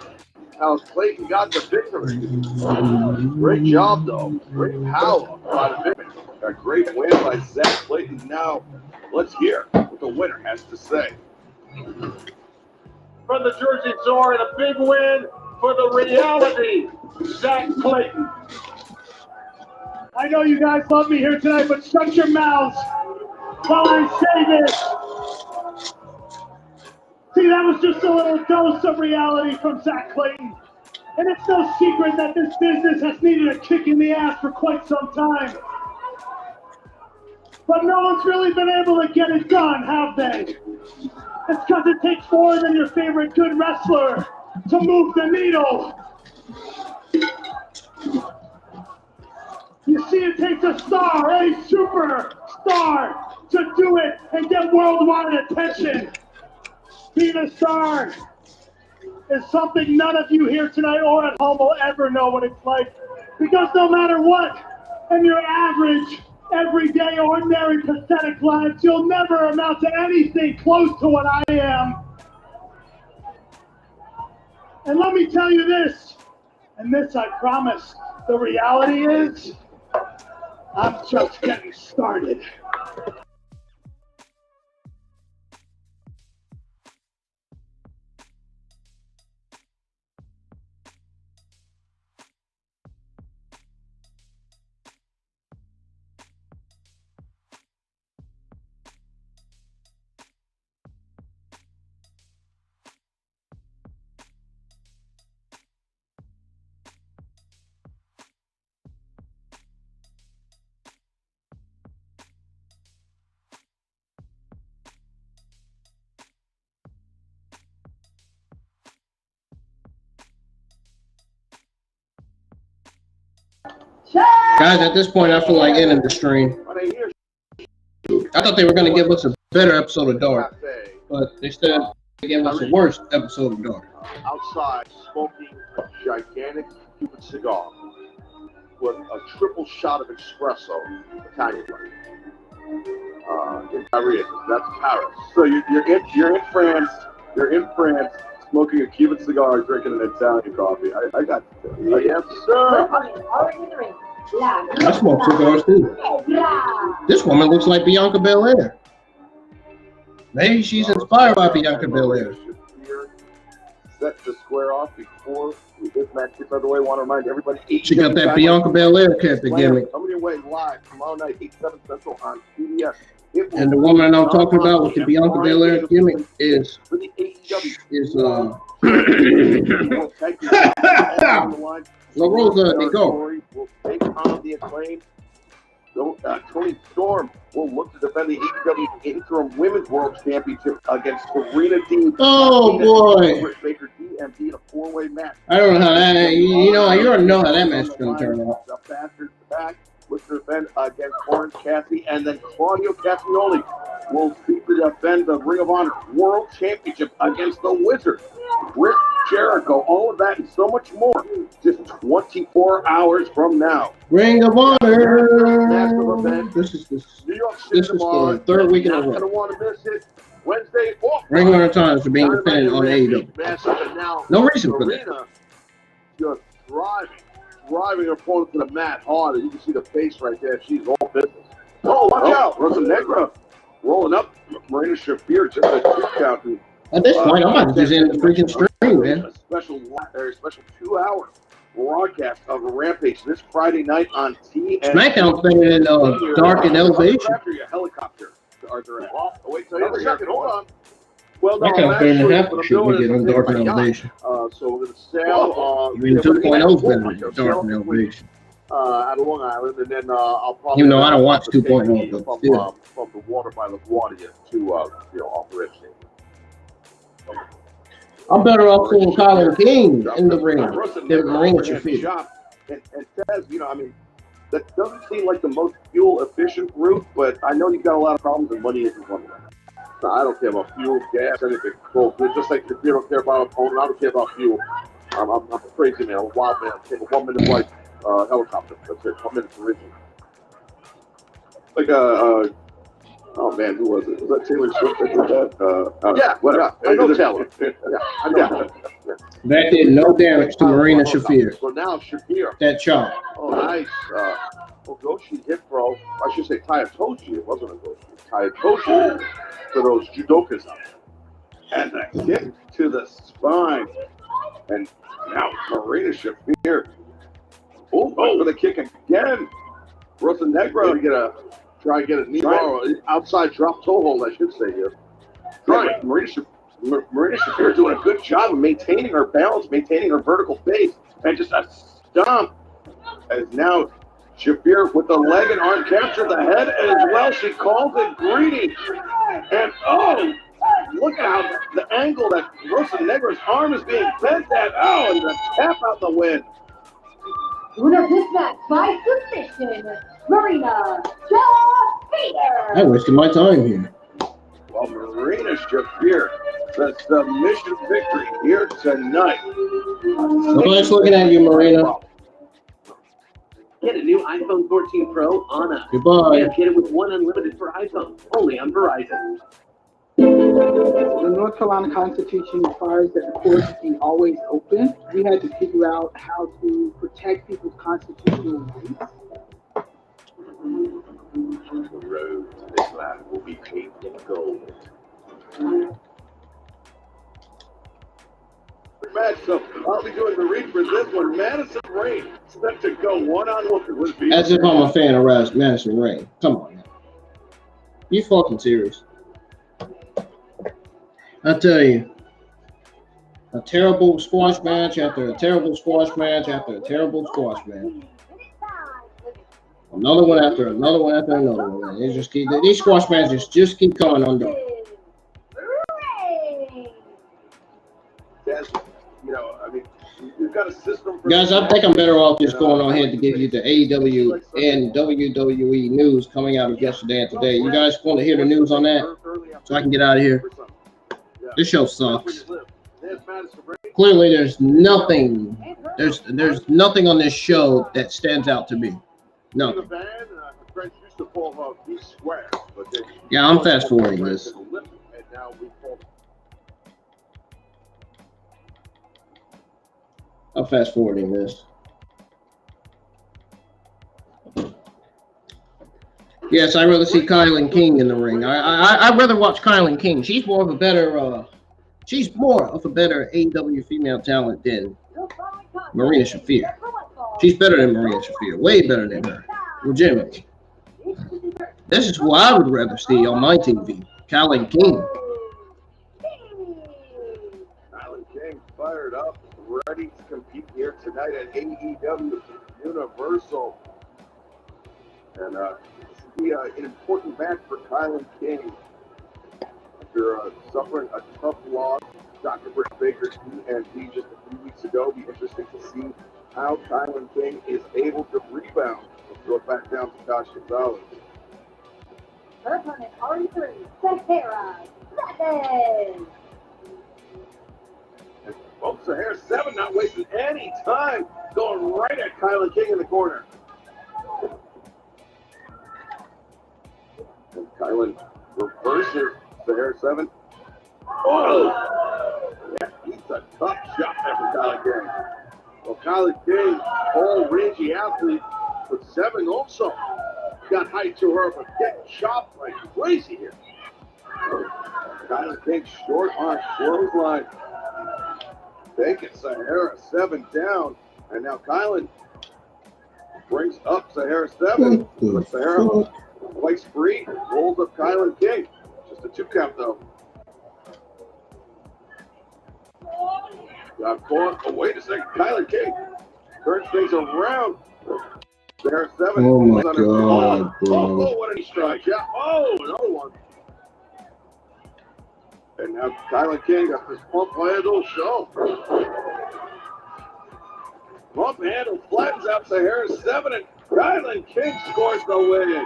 how Clayton got the victory. Great job, though. Great power by the victory. A great win by Zack Clayton. Now, let's hear what the winner has to say. From the Jersey Shore, and a big win for the reality, Zack Clayton. I know you guys love me here tonight, but shut your mouths while I say this. See, that was just a little dose of reality from Zack Clayton. And it's no secret that this business has needed a kick in the ass for quite some time. But no one's really been able to get it done, have they? It's because it takes more than your favorite good wrestler to move the needle. You see, it takes a star, a superstar, to do it and get worldwide attention. Being a star is something none of you here tonight or at home will ever know what it's like. Because no matter what, and your average Everyday, ordinary, pathetic lives. You'll never amount to anything close to what I am. And let me tell you this, and this I promise, the reality is, I'm just getting started. Guys, at this point, I feel like ending the stream. I thought they were going to give us a better episode of Dark, but instead they gave us a worse episode of Dark. Outside, smoking a gigantic Cuban cigar with a triple shot of espresso, Italian one. In Paris, that's Paris. So you're in France. You're in France, smoking a Cuban cigar, drinking an Italian coffee. I got you. Yes, sir. I smoke cigars too. This woman looks like Bianca Belair. Maybe she's inspired by Bianca Belair. Set to square off before this match gets underway. Want to remind everybody. She got that Bianca Belair character gimmick. Coming your way live tomorrow night, 8/7 Central on CBS. And the woman I'm talking about with the Bianca Belair gimmick is La Rosa, they go. Will take on the Acclaim. Tony Storm will look to defend the AEW Interim Women's World Championship against Serena Deeb. Oh boy! Baker DMD in a four-way match. I don't know how that. You already know how that match is going to turn out. The Bastards back looks to defend against Orange Cassidy, and then Claudio Castagnoli will seek to defend the Ring of Honor World Championship against the Wizard, Chris Jericho. All of that and so much more, just 24 hours from now. Ring of Honor. Massive event. This is New York City tomorrow. the third week in a Not going to row. want to miss it. Wednesday. Oh, Ring of Honor times are being defended on AEW. massive, and now No reason for that. Marina just driving her opponent to the mat hard, and you can see the face right there. She's all business. Oh, watch out! Rosa Negra rolling up. Marina Shafir just a 2 count. At this point, I'm about to just end the freaking stream, man. A special 2-hour broadcast of a Rampage this Friday night on TNT. SmackDown's better than Dark and Elevation. After your helicopter, Arthur. Oh, wait, so a second. Hold on. Well, no, SmackDown's better than actually, half the what I'm shit we doing get is on Dark and I'm taking my Elevation. So we're going to sail. Even 2.0's better than Dark and Elevation. Out of Long Island, and then I'll probably. Even though I don't watch 2.0, but from still. from the water by LaGuardia to off the Red State. I'm better off seeing KiLynn King in the ring than Marina Shafir. And says, that doesn't seem like the most fuel efficient route, but I know you've got a lot of problems and money isn't one of them. No, I don't care about fuel, gas, anything. Cool. Just like if you don't care about a phone, I don't care about fuel. I'm a crazy man, a wild man. Take a 1-minute flight helicopter. That's it. 1 minute original. Like oh man, who was it? Was that Taylor Swift that did that? Yeah, I know Taylor. I know. That did no damage to Marina Shafir. So now Shafir. That chop. Oh, nice. Ogoshi hit throw. I should say Tayatoshi. It wasn't Ogoshi. Tayatoshi for those judokas out there. And a kick to the spine. And now Marina Shafir. Oh, for the kick again. Rosa Negra try to get a knee bar, outside drop toe hold, I should say here. Right. Marina Shafir doing a good job of maintaining her balance, maintaining her vertical base, and just a stomp. As now Shafir with the leg and arm capture the head as well. She calls it greedy. And look at how the angle that Rosa Negra's arm is being bent at. Oh, and the tap out the wind. Winner of this match by submission, Marina Shafir. I wasted my time here. Well, Marina Shafir, the submission victory here tonight. Nobody's looking at you, Marina. Get a new iPhone 14 Pro on us. Goodbye. And get it with one unlimited for iPhone, only on Verizon. The North Carolina Constitution requires that the courts be always open. We had to figure out how to protect people's constitutional rights. The road to this land will be paved in gold. Matchup. I'll be doing the read for this one. Madison Rayne set to go one-on-one with Viya. As if I'm a fan of Madison Rayne. Come on now. You fucking serious? I tell you, a terrible squash match after a terrible squash match after a terrible squash match. Another one after another one after another one. They just keep, these squash matches just keep coming undone. That's, you know, I mean, you've got a system for Guys, I think I'm better off just going on ahead to give you the AEW and WWE news coming out of yesterday and today. You guys want to hear the news on that so I can get out of here? This show sucks. Clearly, there's nothing. There's nothing on this show that stands out to me. Nothing. Yeah, I'm fast forwarding this. I'm fast forwarding this. Yes, I'd rather see KiLynn King in the ring. I'd rather watch KiLynn King. She's more of a better AEW female talent than Marina Shafir. She's better than Marina Shafir. Way better than her. Legitimately. This is who I would rather see on my TV. KiLynn King. KiLynn King fired up, ready to compete here tonight at AEW Universal. And this will be an important match for KiLynn King. After suffering a tough loss, Dr. Britt Baker, TNT, just a few weeks ago, it'll be interesting to see how KiLynn King is able to rebound and throw it back down to Tasha Gonzalez. Her opponent already through, Sahara Madison. And folks, Sahara 7 not wasting any time, going right at KiLynn King in the corner. And KiLynn reverses Sahara 7. Oh! Yeah, he's a tough shot there for KiLynn King. Well, KiLynn King, tall, rangy athlete, but 7 also got height to her, but getting chopped like crazy here. KiLynn King short on clothesline. Taking Sahara 7 down. And now KiLynn brings up Sahara 7. But Sahara breaks free, rolls up KiLynn King. Just a 2 count though. Got caught. Oh, wait a second. KiLynn King turns things around. Sahara 7. Oh my God, bro. Oh, what a strike. Yeah. Oh, another one. And now KiLynn King got this pump handle show. Pump handle flattens out Sahara 7, and KiLynn King scores the win.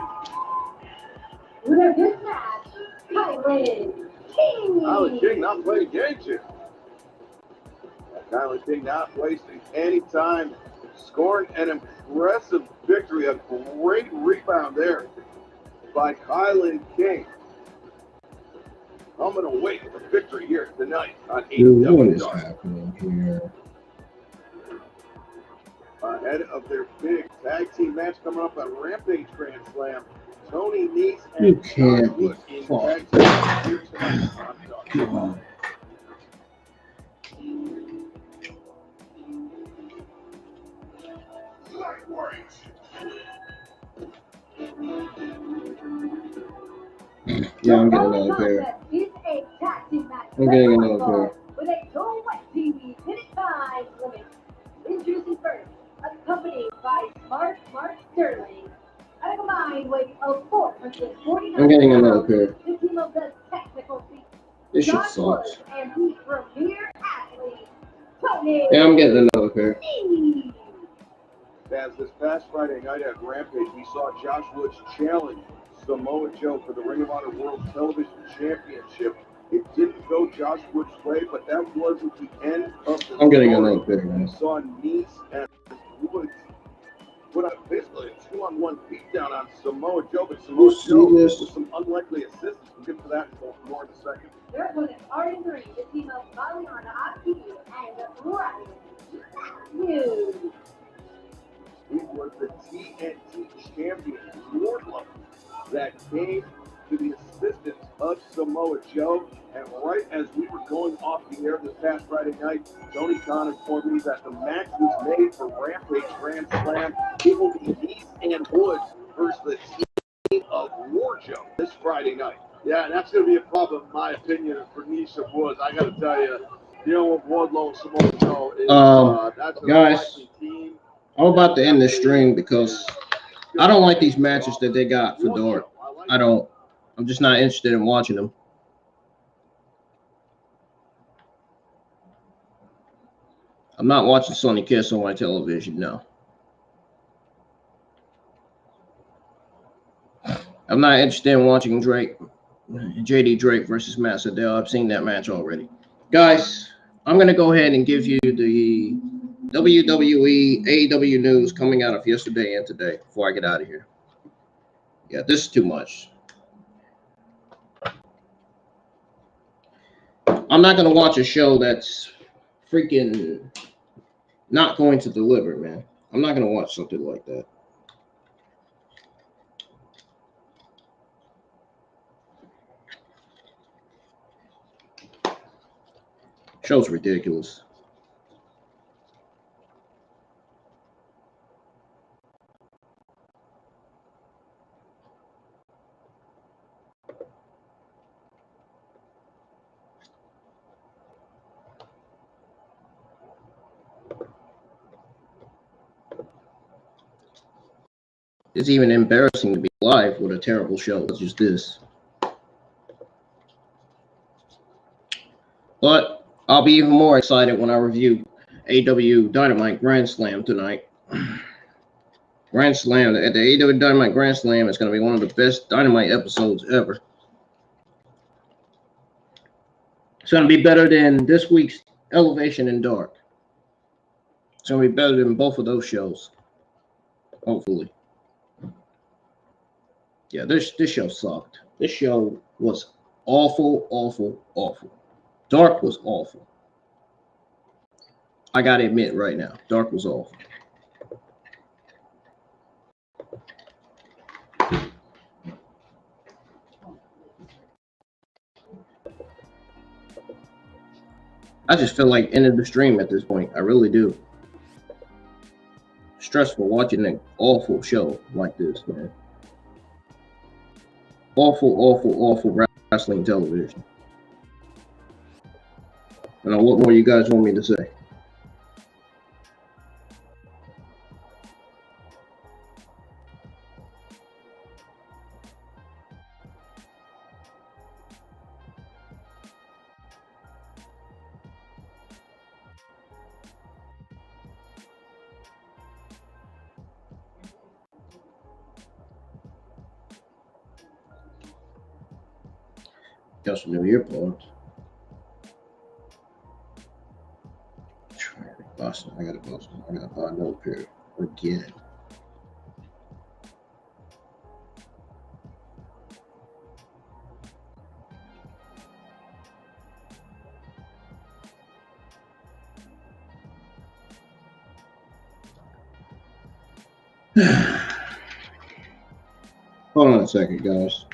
Winner of this match, KiLynn King. KiLynn King not playing games here. KiLynn King not wasting any time, scoring an impressive victory. A great rebound there by KiLynn King. Coming away with a victory here tonight on Dude, what AEW is Dark. happening here? Ahead of their big tag team match coming up on Rampage Grand Slam, Tony Nese and You can't Josh Wood be in fucked. tag team here tonight on Dark. Come on. Yeah, I'm getting another pair. I'm getting another pair. With a Joe White TV minute time limit. Introducing first, accompanied by Smart Sterling. At a combined weight of 449 I'm getting another pair. the team of the technical feat. This shit Josh Wood sucks. and the premier athlete, Tony Yeah, I'm getting another pair. Nese. As this past Friday night at Rampage, we saw Josh Woods challenge Samoa Joe for the Ring of Honor World Television Championship. It didn't go Josh Woods' way, but that wasn't the end of the I'm getting story. another pair, We man. saw Nese and Woods put out basically a 2-on-1 beatdown on Samoa Joe, but Samoa We'll see Joe this. with some unlikely assistance. We'll get to that more in a second. Their opponents are in the ring, the team of Baliyan, Akki, and Rayne. It was the TNT champion, Wardlow, that came to the assistance of Samoa Joe. And right as we were going off the air this past Friday night, Tony Khan informed me that the match was made for Rampage Grand Slam. It will be Nese and Woods versus the team of Wardlow this Friday night. Yeah, that's going to be a problem, in my opinion, for Nese and Woods. I got to tell you, dealing with Wardlow and Samoa Joe is that's a guys, team. I'm about to end this stream because I don't like these matches that they got for Dark. I don't. I'm just not interested in watching them. I'm not watching Sonny Kiss on my television, no. I'm not interested in watching JD Drake versus Matt Sydal. I've seen that match already. Guys, I'm going to go ahead and give you the WWE AEW news coming out of yesterday and today before I get out of here. Yeah, this is too much. I'm not going to watch a show that's freaking not going to deliver, man. I'm not going to watch something like that. Show's ridiculous. It's even embarrassing to be live with a terrible show such as this. But I'll be even more excited when I review AEW Dynamite Grand Slam tonight. Grand Slam, at the AEW Dynamite Grand Slam is going to be one of the best Dynamite episodes ever. It's going to be better than this week's Elevation and Dark. It's going to be better than both of those shows. Hopefully. Yeah, this show sucked. This show was awful, awful, awful. Dark was awful. I got to admit right now, Dark was awful. I just feel like ending the stream at this point. I really do. Stressful watching an awful show like this, man. Awful, awful, awful wrestling television. And what more you guys want me to say? Got some new earphones. Boston. I gotta buy another pair again. Hold on a second, guys.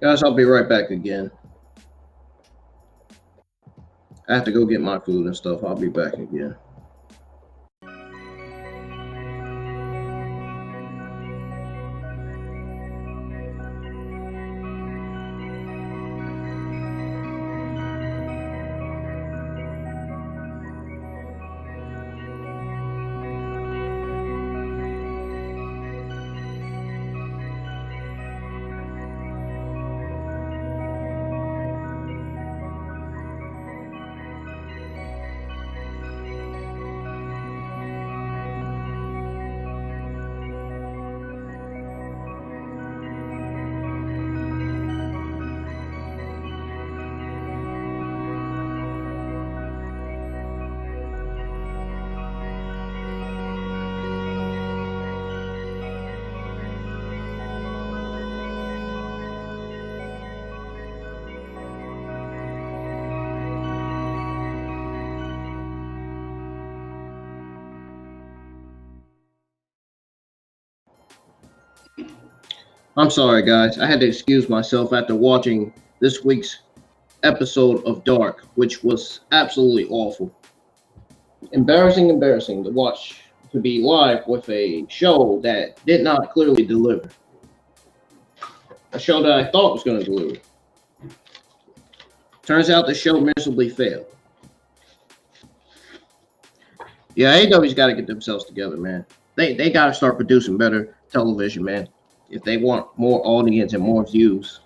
Guys, I'll be right back again. I have to go get my food and stuff. I'll be back again. I'm sorry, guys. I had to excuse myself after watching this week's episode of Dark, which was absolutely awful. Embarrassing to watch, to be live with a show that did not clearly deliver. A show that I thought was going to deliver. Turns out the show miserably failed. Yeah, AEW's got to get themselves together, man. They got to start producing better television, man, if they want more audience and more views.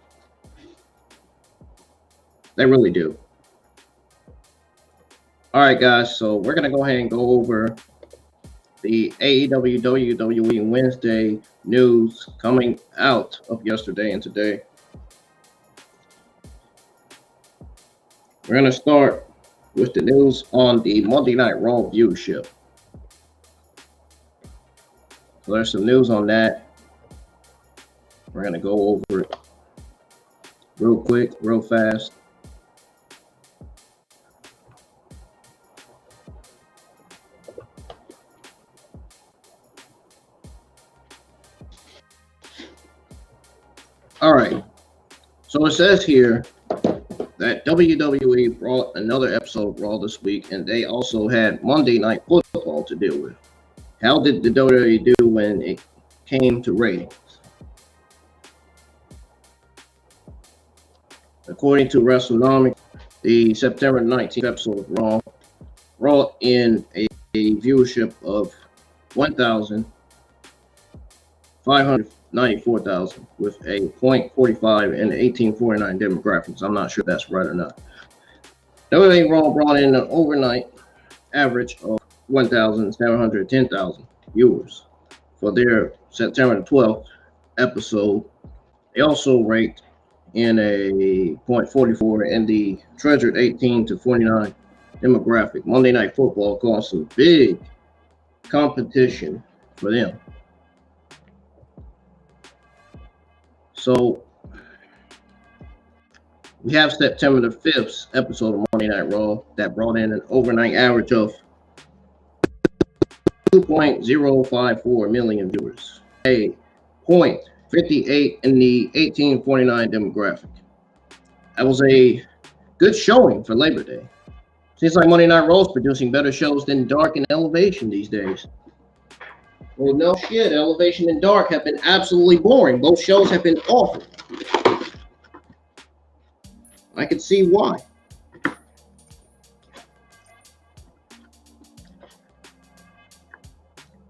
They really do. All right, guys, so we're going to go ahead and go over the AEW WWE Wednesday news coming out of yesterday and today. We're going to start with the news on the Monday Night Raw viewership. So there's some news on that. We're going to go over it real quick, real fast. All right. So it says here that WWE brought another episode of Raw this week, and they also had Monday Night Football to deal with. How did the WWE do when it came to ratings? According to WrestleNomics, the September 19th episode of Raw brought in a viewership of 1,594,000 with a 0.45 and 1849 demographics. I'm not sure that's right or not. WWE Raw brought in an overnight average of 1,710,000 viewers for their September 12th episode. They also ranked in a 0.44 in the treasured 18 to 49 demographic. Monday Night Football caused some big competition for them. So we have September the 5th episode of Monday Night Raw that brought in an overnight average of 2.054 million viewers, a 0.58 in the 1849 demographic. That was a good showing for Labor Day. Seems like Monday Night Raw is producing better shows than Dark and Elevation these days. Well, no shit, Elevation and Dark have been absolutely boring. Both shows have been awful. I can see why.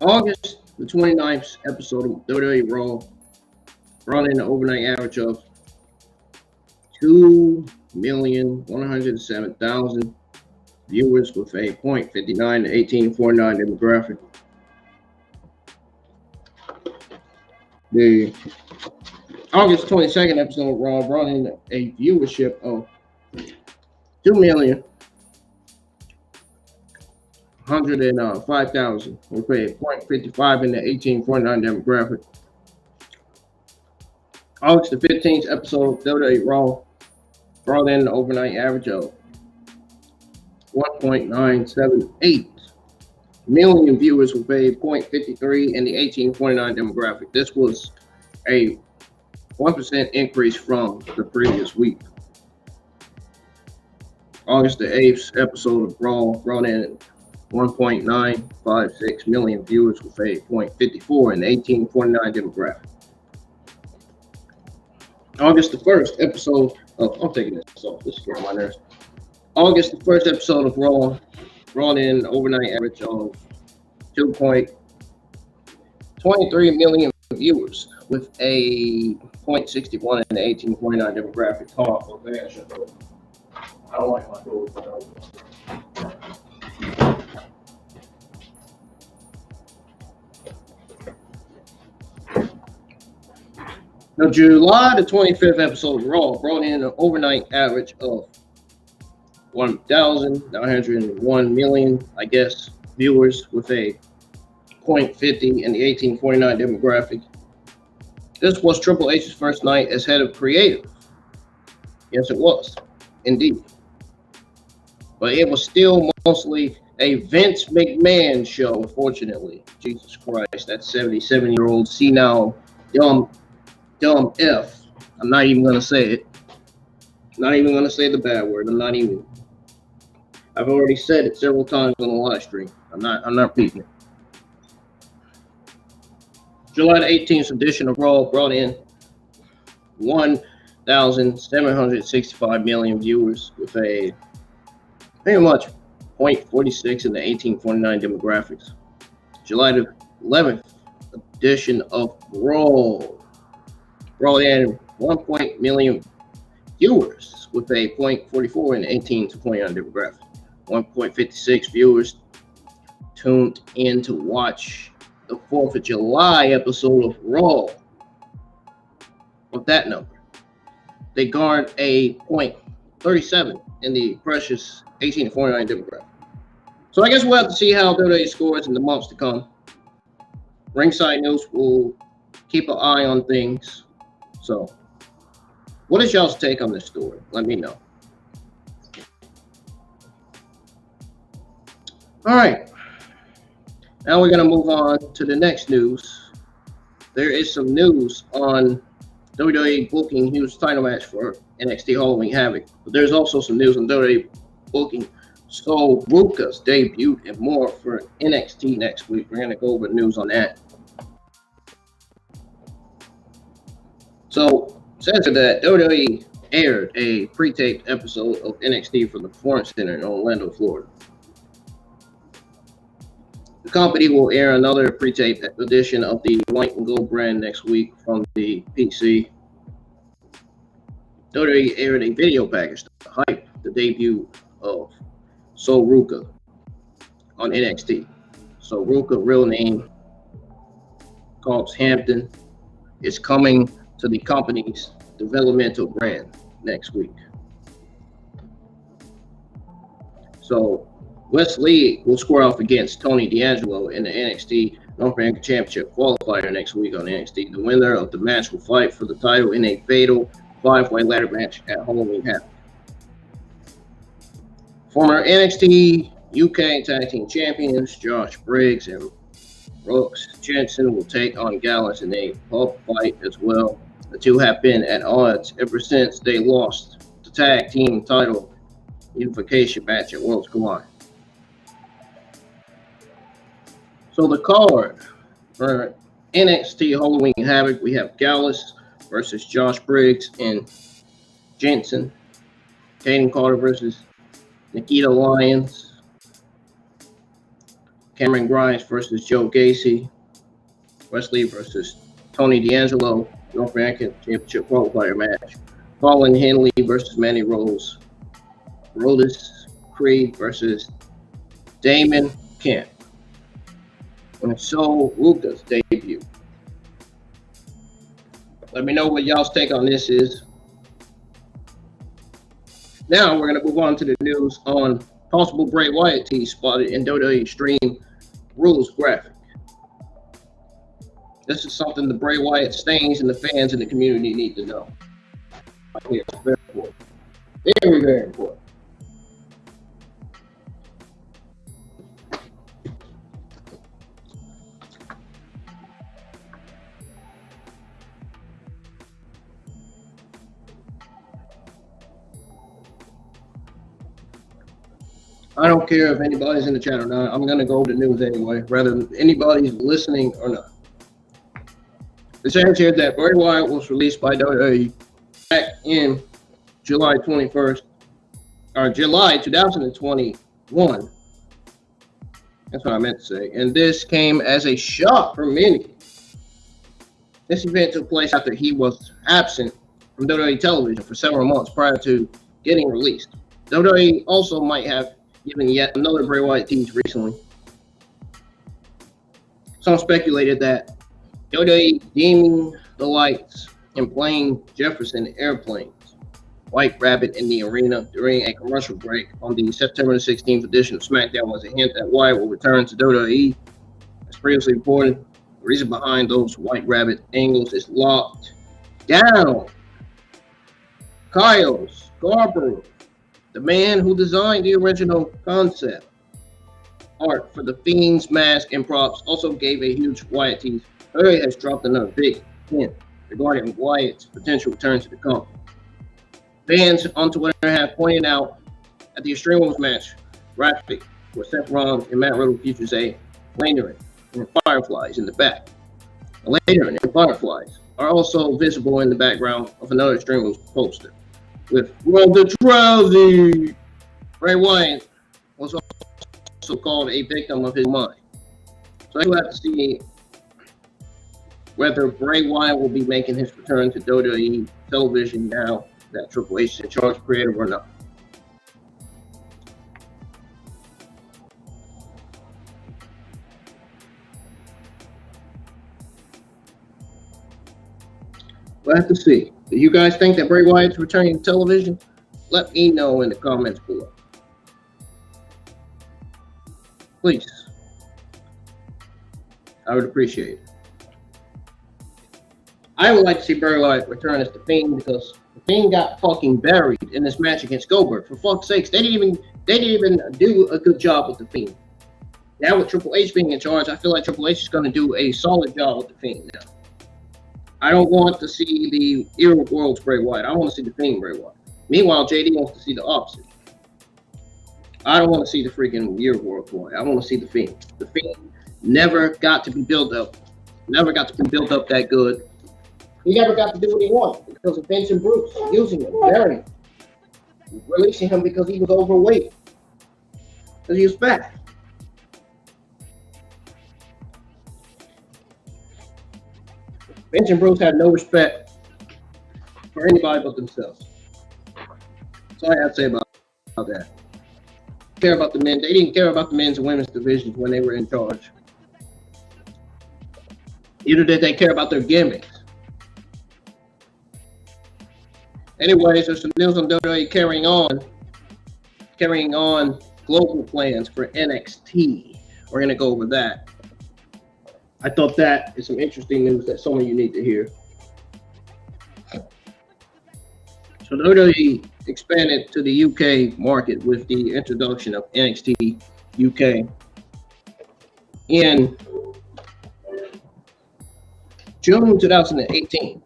August the 29th episode of WWE Raw brought in an overnight average of 2,107,000 viewers with a 0.59 to 1849 demographic. The August 22nd episode of Raw brought in a viewership of 2,105,000 with a 0.55 in the 1849 demographic. August the 15th episode of WWE Raw brought in an overnight average of 1.978 million viewers with a 0.53 in the 1849 demographic. This was a 1% increase from the previous week. August the 8th episode of Raw brought in 1.956 million viewers with a 0.54 in the 1849 demographic. August the 1st episode of, I'm taking this off, this is getting my nerves. August the 1st episode of Raw brought in an overnight average of 2.23 million viewers with a 0.61 in the 1849 demographic. Hold on for a second. I don't like my doors. The July the 25th episode of Raw brought in an overnight average of 1,901 million, I guess, viewers with a 0.50 in the 1849 demographic. This was Triple H's first night as head of creative. Yes, it was, indeed. But it was still mostly a Vince McMahon show, unfortunately. Jesus Christ, that 77-year-old senile, dumb dumb F. I'm not even going to say it. Not even going to say the bad word. I'm not even. I've already said it several times on the live stream. I'm not repeating it. July the 18th edition of Raw brought in 1,765 million viewers with a pretty much 0.46 in the 1849 demographics. July the 11th edition of Breaux brought in 1 million viewers with a 0.44 in the 18 to 29 demographic. 1.56 viewers tuned in to watch the 4th of July episode of Raw. With that number, they garnered a 0.37 in the precious 18 to 49 demographic. So I guess we'll have to see how WWE scores in the months to come. Ringside News will keep an eye on things. So, what is y'all's take on this story? Let me know. All right. Now we're going to move on to the next news. There is some news on WWE booking huge title match for NXT Halloween Havoc. But there's also some news on WWE booking So Ruka's debut and more for NXT next week. We're going to go over news on that. So, says that WWE aired a pre-taped episode of NXT from the Performance Center in Orlando, Florida. The company will air another pre-taped edition of the White and Gold brand next week from the PC. WWE aired a video package to hype the debut of So Ruka on NXT. So Ruka, real name, Cobbs Hampton, is coming to the company's developmental brand next week. So Wes Lee will square off against Tony D'Angelo in the NXT North American Championship qualifier next week on NXT. The winner of the match will fight for the title in a fatal 5-way ladder match at Halloween Havoc. Former NXT UK Tag Team Champions Josh Briggs and Brooks Jensen will take on Gallus in a pub fight as well. The two have been at odds ever since they lost the tag team title unification match at Worlds Collide. So the card for NXT Halloween Havoc, we have Gallus versus Josh Briggs and Jensen. Caden Carter versus Nikita Lyons. Cameron Grimes versus Joe Gacy. Wesley versus Tony D'Angelo, North American Championship qualifier match. Colin Henley versus Manny Rose. Brodus Creed versus Damon Kemp. And So Ruka's debut. Let me know what y'all's take on this is. Now we're going to move on to the news on possible Bray Wyatt tee spotted in WWE Extreme Rules graphic. This is something the Bray Wyatt stains and the fans in the community need to know. Here, it's very important. Very, very important. I don't care if anybody's in the chat or not. I'm going to go over the news anyway, rather than anybody's listening or not. It says here that Bray Wyatt was released by WWE back in July 21st, or July 2021. That's what I meant to say. And this came as a shock for many. This event took place after he was absent from WWE television for several months prior to getting released. WWE also might have given yet another Bray Wyatt tease recently. Some speculated that WWE dimming the lights and playing Jefferson airplanes, White Rabbit in the arena during a commercial break on the September 16th edition of SmackDown was a hint that Wyatt will return to WWE. As previously reported, the reason behind those White Rabbit angles is locked down. Kyle Scarborough, the man who designed the original concept art for the Fiend's mask and props, also gave a huge Wyatt tease. WWE has dropped another big hint regarding Wyatt's potential return to the company. Fans on Twitter have pointed out that the Extreme Rules match graphic where Seth Rollins and Matt Riddle features a lantern and fireflies in the back. A lantern and fireflies are also visible in the background of another Extreme Rules poster with Ronda Rousey. Bray Wyatt was also called a victim of his mind. So we'll have to see whether Bray Wyatt will be making his return to WWE television now that Triple H is in charge of creative or not. We'll have to see. Do you guys think that Bray Wyatt's returning to television? Let me know in the comments below. Please. I would appreciate it. I would like to see Bray Wyatt return as the Fiend because the Fiend got fucking buried in this match against Goldberg. For fuck's sakes, they didn't even do a good job with the Fiend. Now with Triple H being in charge, I feel like Triple H is going to do a solid job with the Fiend now. I don't want to see the Era World's Bray Wyatt. I want to see the Fiend Bray Wyatt. Meanwhile, JD wants to see the opposite. I don't want to see the freaking Era World Wyatt. I want to see the Fiend. The Fiend never got to be built up. Never got to be built up that good. He never got to do what he wanted because of Vince and Bruce using him, burying him, releasing him because he was overweight, because he was fat. Vince and Bruce had no respect for anybody but themselves. That's all I have to say about that. Care about the men. They didn't care about the men's and women's divisions when they were in charge. Neither did they care about their gimmicks. Anyways, there's some news on WWE carrying on global plans for NXT. We're going to go over that. I thought that is some interesting news that some of you need to hear. So WWE expanded to the UK market with the introduction of NXT UK in June 2018.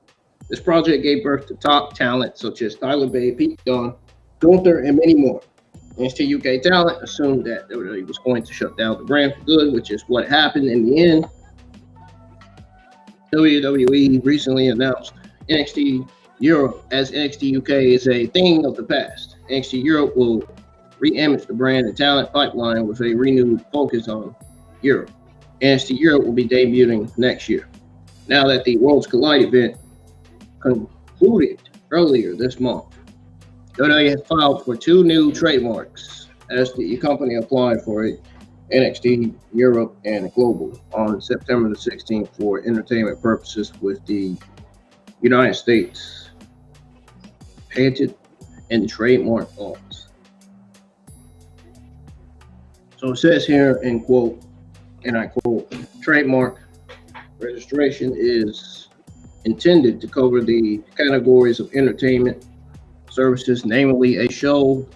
This project gave birth to top talent such as Tyler Bate, Pete Dunne, Gunther, and many more. NXT UK talent assumed that WWE was going to shut down the brand for good, which is what happened in the end. WWE recently announced NXT Europe as NXT UK is a thing of the past. NXT Europe will re-image the brand and talent pipeline with a renewed focus on Europe. NXT Europe will be debuting next year. Now that the Worlds Collide event concluded earlier this month, WWE has filed for 2 new trademarks as the company applied for it. NXT Europe and Global on September the 16th for entertainment purposes with the United States patent and trademark office. So it says here in quote, and I quote, trademark registration is intended to cover the categories of entertainment services, namely a show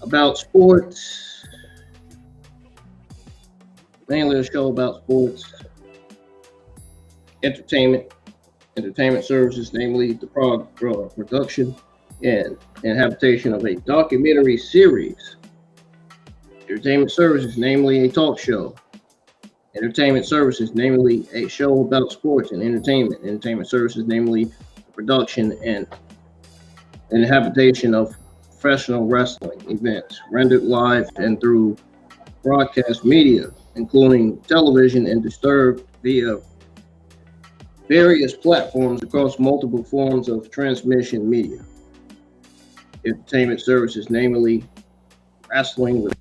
about sports, entertainment services, namely the production and habitation of a documentary series, entertainment services, namely a talk show, entertainment services, namely a show about sports and entertainment services, namely the production and habitation of professional wrestling events rendered live and through broadcast media, including television and distributed via various platforms across multiple forms of transmission media. Entertainment services, namely wrestling with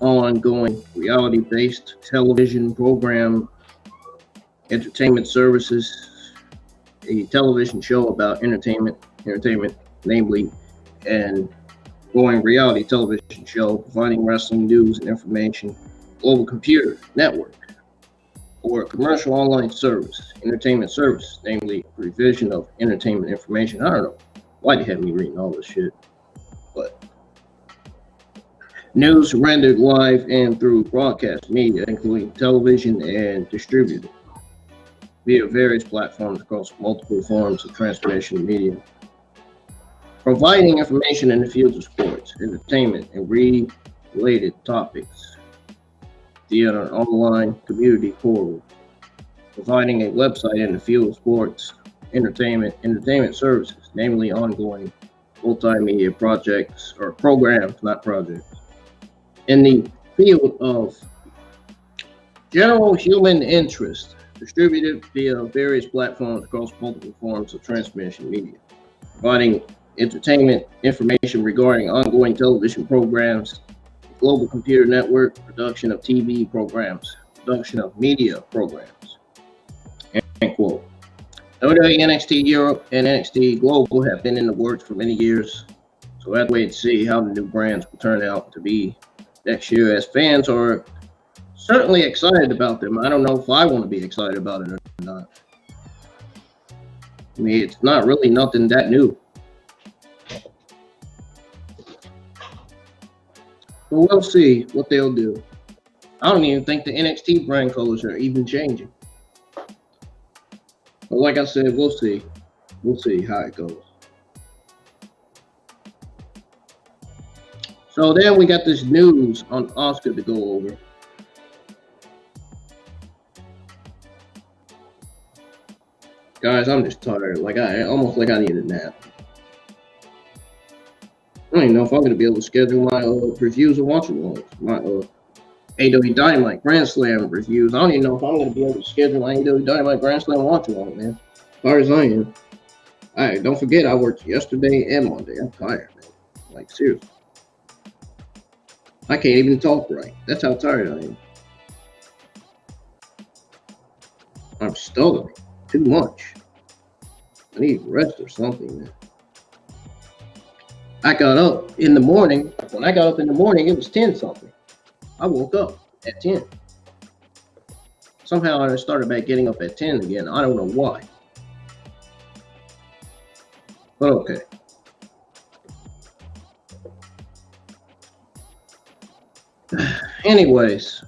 ongoing reality-based television program, entertainment services, a television show about entertainment, namely, and going reality television show providing wrestling news and information, global computer network, or a commercial online service, entertainment service, namely provision of entertainment information. I don't know why they have me reading all this shit, but news rendered live and through broadcast media, including television and distributed. via various platforms across multiple forms of transmission media, providing information in the fields of sports, entertainment, and related topics via an online community portal, providing a website in the field of sports, entertainment services, namely ongoing multimedia projects or programs, not projects, in the field of general human interest, distributed via various platforms across multiple forms of transmission media, providing entertainment information regarding ongoing television programs, global computer network, production of TV programs, production of media programs. End quote. WWE NXT Europe and NXT Global have been in the works for many years, so we have to wait and see how the new brands will turn out to be next year, as fans are certainly excited about them. I don't know if I want to be excited about it or not. I mean, it's not really nothing that new. But we'll see what they'll do. I don't even think the NXT brand colors are even changing. But like I said, we'll see. We'll see how it goes. So then we got this news on Asuka to go over. Guys, I'm just tired. Almost like I need a nap. I don't even know if I'm going to be able to schedule my reviews or watch-alongs. My AEW Dynamite Grand Slam reviews. I don't even know if I'm going to be able to schedule my AEW Dynamite Grand Slam watch-along, man. As far as I am. Alright, don't forget I worked yesterday and Monday. I'm tired, man. Like, seriously. I can't even talk right. That's how tired I am. I'm stuttering too much. I need rest or something, man. I got up in the morning. When I got up in the morning, it was 10 something. I woke up at 10. Somehow I started back getting up at 10 again. I don't know why. But okay. Anyways,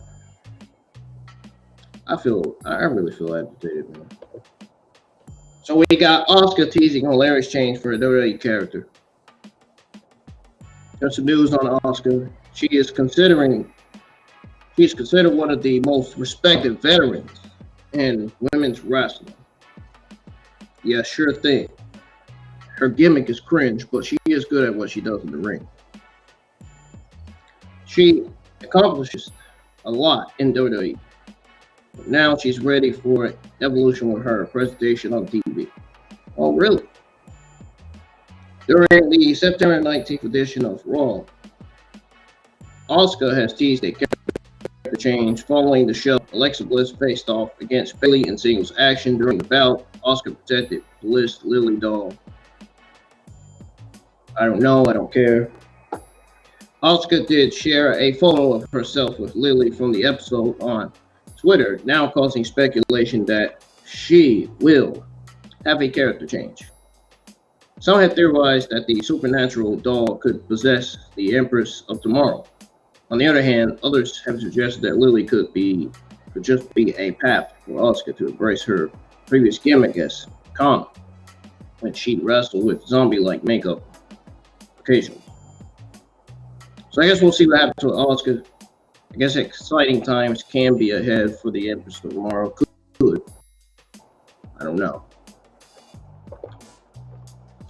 I really feel agitated, man. So we got Asuka teasing hilarious change for a WWE character. There's some news on Asuka. She's considered one of the most respected veterans in women's wrestling. Yeah, sure thing. Her gimmick is cringe, but she is good at what she does in the ring. She accomplishes a lot in WWE. Now she's ready for evolution with her presentation on TV. Oh, really? During the September 19th edition of Raw, Asuka has teased a character change following the show. Alexa Bliss faced off against Bayley in singles action during the bout. Asuka protected Bliss Lily doll. I don't know. I don't care. Asuka did share a photo of herself with Lily from the episode on Twitter, now causing speculation that she will have a character change. Some have theorized that the supernatural doll could possess the Empress of Tomorrow. On the other hand, others have suggested that Lily could just be a path for Asuka to embrace her previous gimmick as Kama, when she wrestled with zombie-like makeup occasionally. So I guess we'll see what happens with Asuka. I guess exciting times can be ahead for the Empress of Tomorrow. Could. I don't know.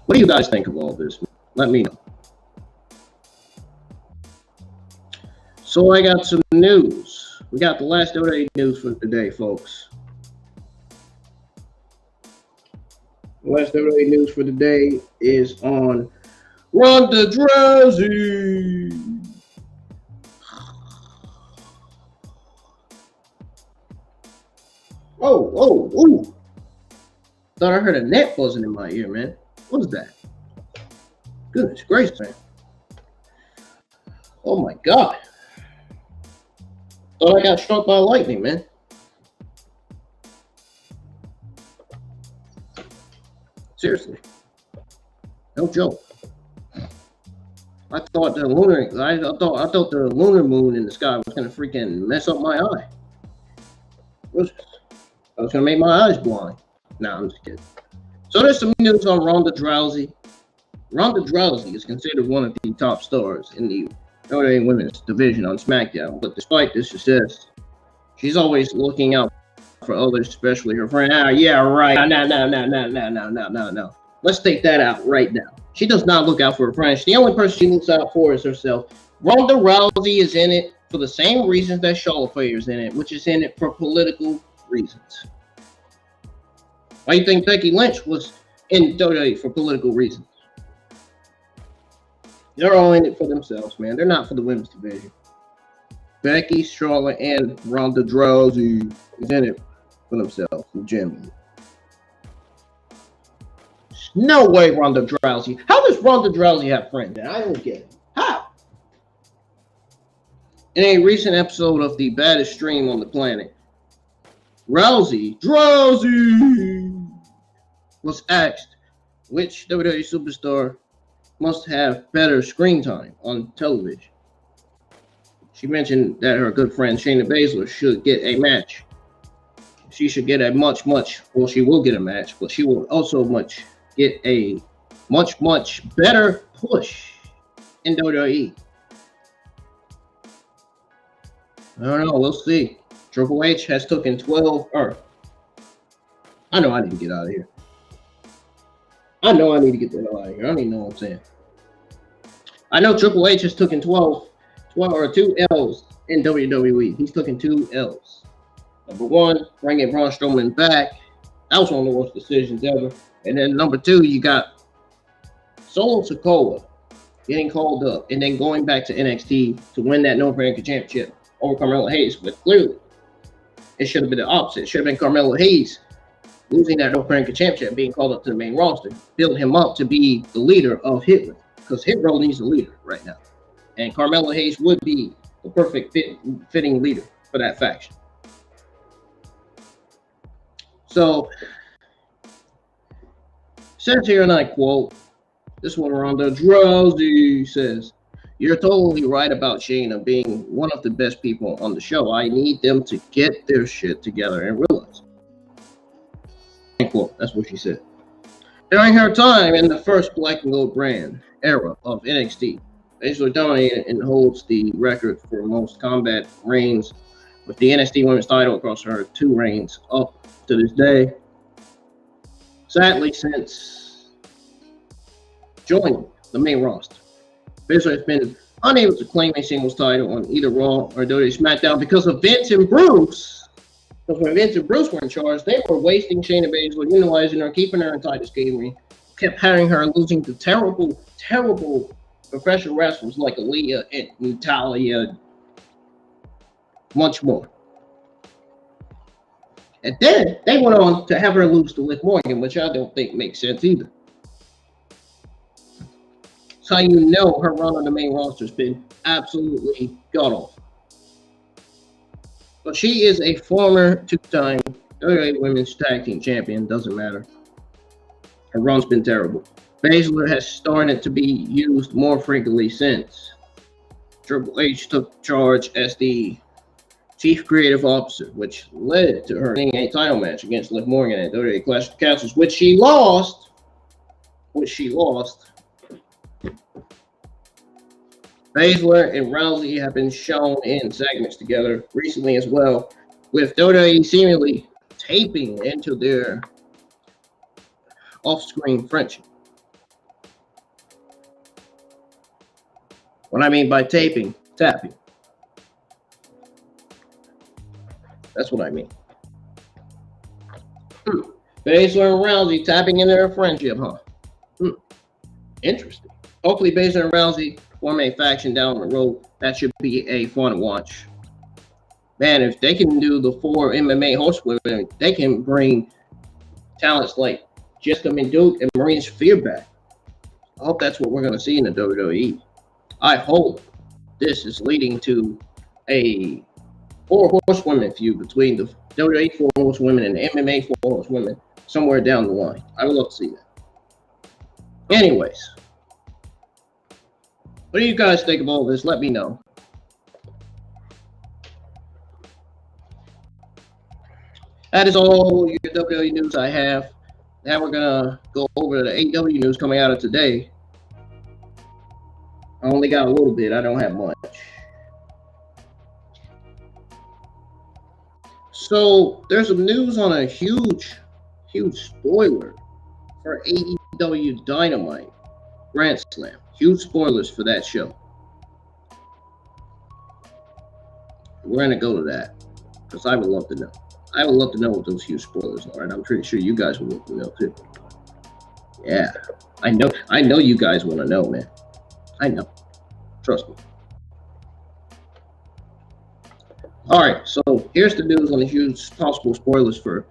What do you guys think of all this? Let me know. So I got some news. We got the last WWE news for today, folks. The last WWE news for today is on Ronda Rousey. Oh. Thought I heard a net buzzing in my ear, man. What was that? Goodness gracious, man. Oh my God. Thought I got struck by lightning, man. Seriously. No joke. I thought the lunar moon in the sky was gonna freaking mess up my eye. I was gonna make my eyes blind. Nah, I'm just kidding. So there's some news on Ronda Rousey. Ronda Rousey is considered one of the top stars in the WWE Women's division on SmackDown, but despite this success, she's always looking out for others, especially her friend. Yeah, right. No. Let's take that out right now. She does not look out for her friends. The only person she looks out for is herself. Ronda Rousey is in it for the same reasons that Charlotte Flair is in it, which is in it for political reasons. Why do you think Becky Lynch was in WWE for political reasons? They're all in it for themselves, man. They're not for the women's division. Becky, Charlotte, and Ronda Rousey is in it for themselves, legitimately. No way, Ronda Rousey. How does Ronda Rousey have friends? I don't get it. How? In a recent episode of the baddest stream on the planet, Rousey was asked which WWE superstar must have better screen time on television. She mentioned that her good friend Shayna Baszler should get a match. She should get a well, she will get a match, but she will also get a much better push in WWE. I don't know, we'll see. Triple H has taken 12, I know I need to get out of here. I know I need to get the hell out of here. I don't even know what I'm saying. I know Triple H has taken 2 L's in WWE. He's taken 2 L's. Number 1, bringing Braun Strowman back. That was one of the worst decisions ever. And then number 2, you got Solo Sikoa getting called up and then going back to NXT to win that North American Championship over Carmelo Hayes. But clearly, it should have been the opposite. It should have been Carmelo Hayes losing that North American Championship and being called up to the main roster, build him up to be the leader of Hitler, because Hit Row needs a leader right now. And Carmelo Hayes would be the perfect fitting leader for that faction. So, says here, and I quote, this one Ronda Rousey says, "You're totally right about Shayna being one of the best people on the show. I need them to get their shit together and realize." Quote, that's what she said. During her time in the first Black and Gold brand era of NXT, Baszler dominated and holds the record for most combat reigns with the NXT Women's title across her 2 reigns up to this day. Sadly, since joining the main roster, Baszler has been unable to claim a singles title on either Raw or WWE SmackDown because of Vince and Bruce. Because when Vince and Bruce were in charge, they were wasting Shayna Baszler, utilizing her, keeping her in tight scaling, kept having her losing to terrible professional wrestlers like Aaliyah and Natalia, much more. And then they went on to have her lose to Liv Morgan, which I don't think makes sense either. So you know her run on the main roster has been absolutely god-awful. But she is a former 2-time WWE Women's Tag Team Champion. Doesn't matter. Her run's been terrible. Baszler has started to be used more frequently since Triple H took charge as the Chief Creative Officer, which led to her winning a title match against Liv Morgan at WWE Clash of the Castles, which she lost. Baszler and Rousey have been shown in segments together recently as well, with WWE seemingly taping into their off-screen friendship. What I mean by taping, tapping. That's what I mean. Baszler and Rousey tapping into their friendship, huh? Interesting. Hopefully Baszler and Rousey form a faction down the road. That should be a fun watch. Man, if they can do the 4 MMA horsewomen, they can bring talents like Jessica Menduke and Marina Shafir back. I hope that's what we're going to see in the WWE. I hope this is leading to a 4 horsewomen feud between the WWE 4 horsewomen and the MMA 4 horsewomen somewhere down the line. I would love to see that. Anyways, what do you guys think of all this? Let me know. That is all your WWE news I have. Now we're gonna go over the AEW news coming out of today. I only got a little bit. I don't have much. So there's some news on a huge spoiler for AEW Dynamite Grand Slam. Huge spoilers for that show. We're gonna go to that because I would love to know. I would love to know what those huge spoilers are, and I'm pretty sure you guys would love to know too. Yeah, I know you guys want to know, man. I know. Trust me. All right, so here's the news on the huge possible spoilers for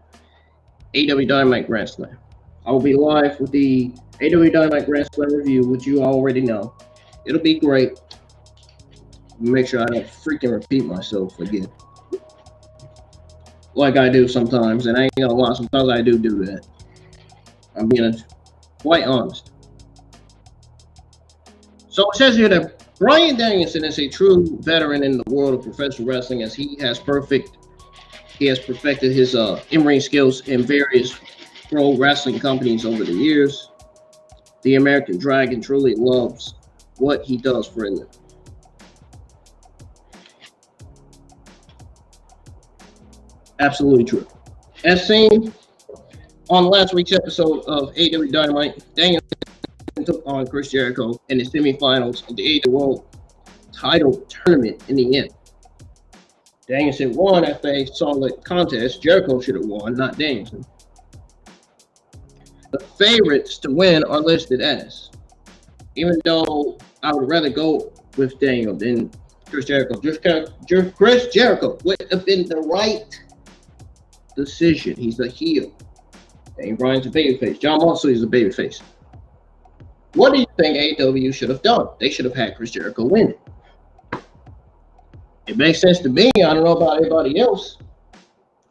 AEW Dynamite Grand Slam. I will be live with the AEW Dynamite Grand Slam review, which you already know. It'll be great. Make sure I don't freaking repeat myself again, like I do sometimes, and I ain't gonna lie, sometimes I do that. I'm being quite honest. So it says here that Bryan Danielson is a true veteran in the world of professional wrestling, as he has perfected his in-ring skills in various pro wrestling companies over the years. The American Dragon truly loves what he does for a living. Absolutely true. As seen on last week's episode of AEW Dynamite, Danielson took on Chris Jericho in the semifinals of the AEW World Title Tournament in the end. Danielson won after a solid contest. Jericho should have won, not Danielson. The favorites to win are listed as, even though I would rather go with Daniel than Chris Jericho. Chris Jericho would have been the right decision. He's a heel. Daniel Bryan's a babyface. Jon Moxley is a babyface. What do you think AEW should have done? They should have had Chris Jericho win it. It makes sense to me. I don't know about anybody else.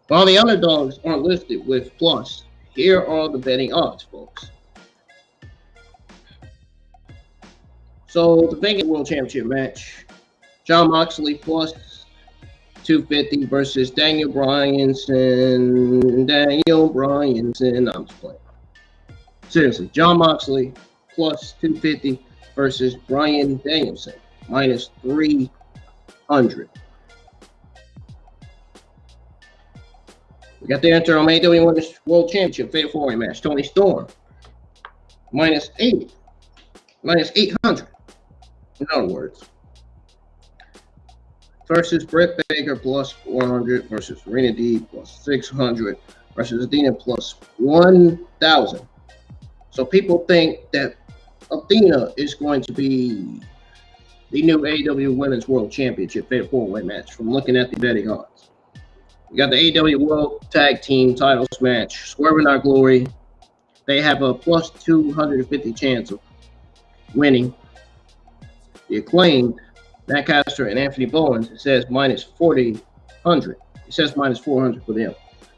While the underdogs aren't listed with plus, here are the betting odds, folks. So the Vegas World Championship match, Jon Moxley plus 250 versus Daniel Bryanson. I'm just playing. Seriously, Jon Moxley plus 250 versus Bryan Danielson minus 300. We got the enter on AEW Women's World Championship Fatal 4-Way match. Toni Storm minus 800. In other words, versus Britt Baker plus 400 versus Marina D plus 600 versus Athena plus 1,000. So people think that Athena is going to be the new AEW Women's World Championship Fatal 4-Way match from looking at the betting odds. We got the AEW World Tag Team Titles match. Swerve in Our Glory. They have a plus 250 chance of winning. The Acclaimed, Matt Caster and Anthony Bowens, it says minus 400. It says minus 400 for them.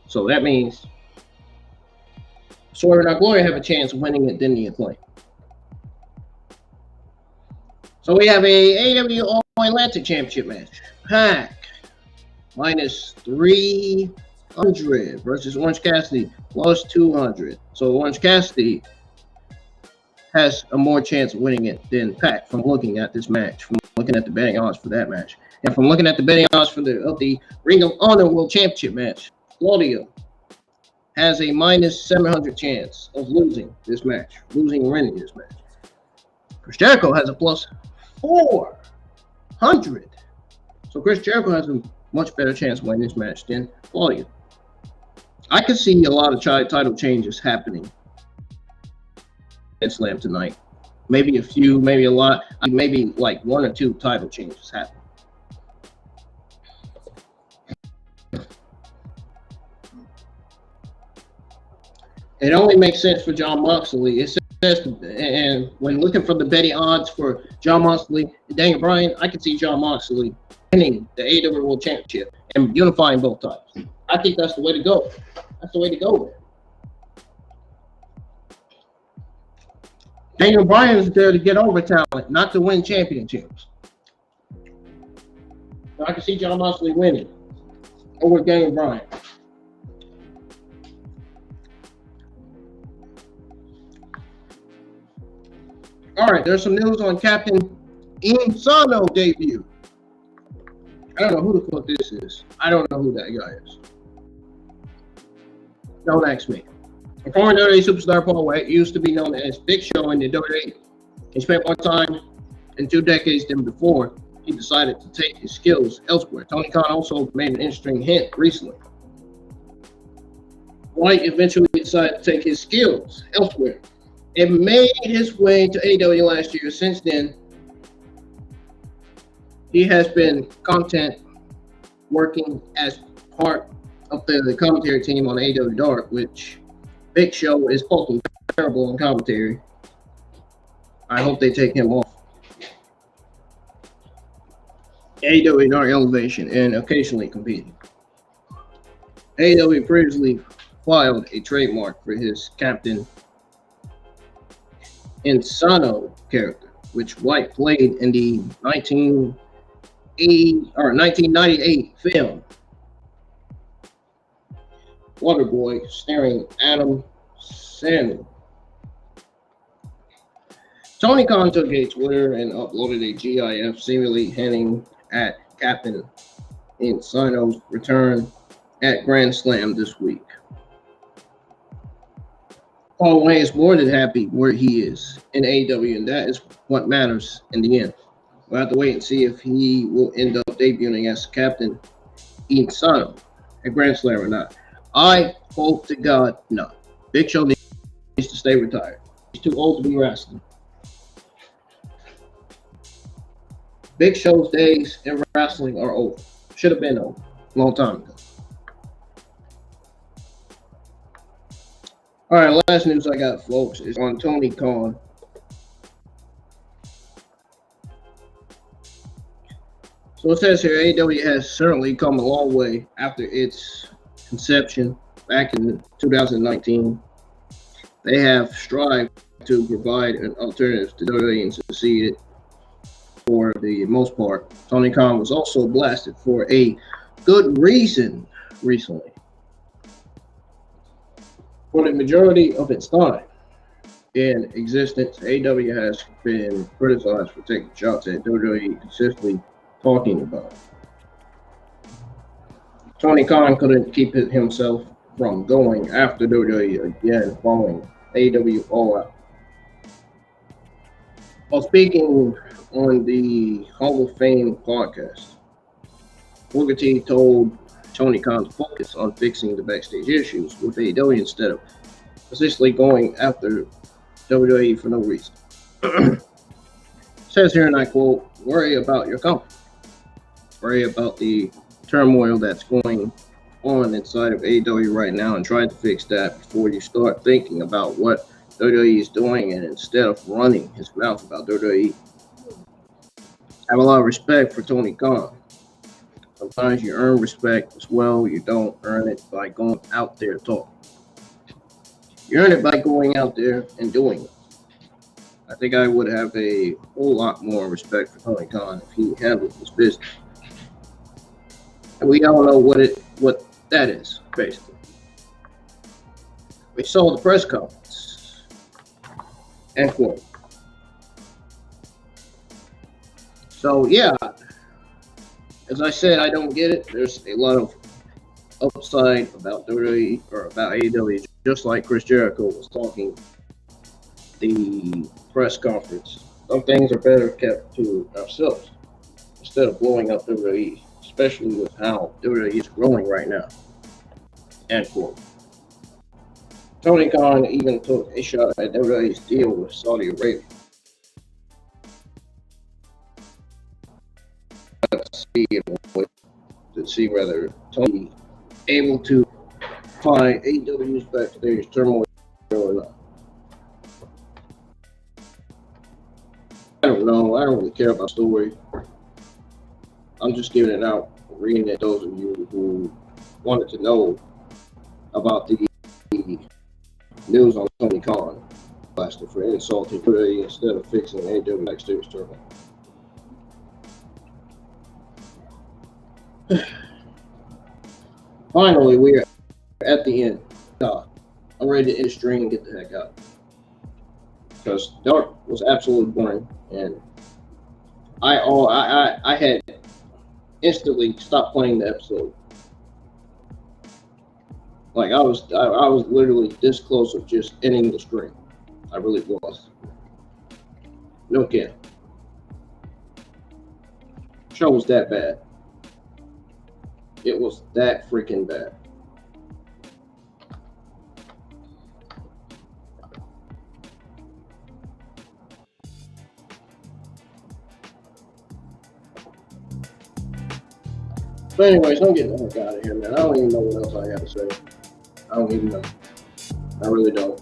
So that means Swerve in Our Glory have a chance of winning it than the Acclaimed. So we have a AEW All Atlantic Championship match. Pac minus 300 versus Orange Cassidy plus 200. So Orange Cassidy has a more chance of winning it than Pac from looking at this match, from looking at the betting odds for that match. And from looking at the betting odds for the Ring of Honor World Championship match, Claudio has a minus 700 chance of losing this match, winning this match. Chris Jericho has a plus 400. So Chris Jericho has a much better chance of winning this match than Claudio. I could see a lot of title changes happening at Slam tonight. Maybe a few, maybe a lot, maybe like 1 or 2 title changes happen. It only makes sense for Jon Moxley. It says, and when looking for the betting odds for Jon Moxley and Daniel Bryan, I can see Jon Moxley winning the AEW World Championship and unifying both titles. I think that's the way to go. That's the way to go with it. Daniel Bryan is there to get over talent, not to win championships. So I can see Jon Moxley winning over Daniel Bryan. All right, there's some news on Captain Insano debut. I don't know who the fuck this is. I don't know who that guy is. Don't ask me. A former WWE superstar Paul White used to be known as Big Show in the WWE. He spent more time in 2 decades than before he decided to take his skills elsewhere. Tony Khan also made an interesting hint recently. White eventually decided to take his skills elsewhere. It made his way to AEW last year. Since then, he has been content working as part of the commentary team on AEW Dark, which Big Show is fucking terrible on commentary. I hope they take him off. AEW Dark Elevation and occasionally competing. AEW previously filed a trademark for his Captain Insano character, which White played in the 1998 film Waterboy, starring Adam Sandler. Tony Khan took a Twitter and uploaded a GIF seemingly hinting at Captain Insano's return at Grand Slam this week. Paul Wayne is more than happy where he is in AEW, and that is what matters in the end. We'll have to wait and see if he will end up debuting as Captain Insano at Grand Slam or not. I hope to God not. Big Show needs to stay retired. He's too old to be wrestling. Big Show's days in wrestling are over. Should have been over a long time ago. All right, last news I got, folks, is on Tony Khan. So it says here, AEW has certainly come a long way after its conception back in 2019. They have strived to provide an alternative to WWE and succeeded for the most part. Tony Khan was also blasted for a good reason recently. For the majority of its time in existence, AEW has been criticized for taking shots at WWE consistently talking about. Tony Khan couldn't keep himself from going after WWE again following AEW All Out. While speaking on the Hall of Fame podcast, Booker T told Tony Khan to focus on fixing the backstage issues with AEW instead of consistently going after WWE for no reason. Says here, and I quote, "Worry about your company. Worry about the turmoil that's going on inside of AEW right now and try to fix that before you start thinking about what WWE is doing, and instead of running his mouth about WWE." I have a lot of respect for Tony Khan. Sometimes you earn respect as well. You don't earn it by going out there talking. You earn it by going out there and doing it. I think I would have a whole lot more respect for Tony Khan if he handled his business. And we all know what that is, basically. We saw the press conference. End quote. So, yeah. As I said, I don't get it. There's a lot of upside about WWE or about AEW, just like Chris Jericho was talking the press conference. Some things are better kept to ourselves instead of blowing up WWE, especially with how WWE is growing right now. End quote. Tony Khan even took a shot at WWE's deal with Saudi Arabia. Let's see whether Tony able to find AEW's backstage turmoil or not. I don't know. I don't really care about the story. I'm just giving it out, reading it. Those of you who wanted to know about the news on Tony Khan, blasted for insulting WWE instead of fixing AEW backstage turmoil. Finally, we're at the end. I'm ready to end the stream and get the heck out. because Dark was absolutely boring, and I had instantly stopped playing the episode. Like I was literally this close of just ending the stream. I really was. No kidding. Show was that bad. It was that freaking bad. But anyways, I'm getting the heck out of here, man. I don't even know what else I have to say. I don't even know. I really don't.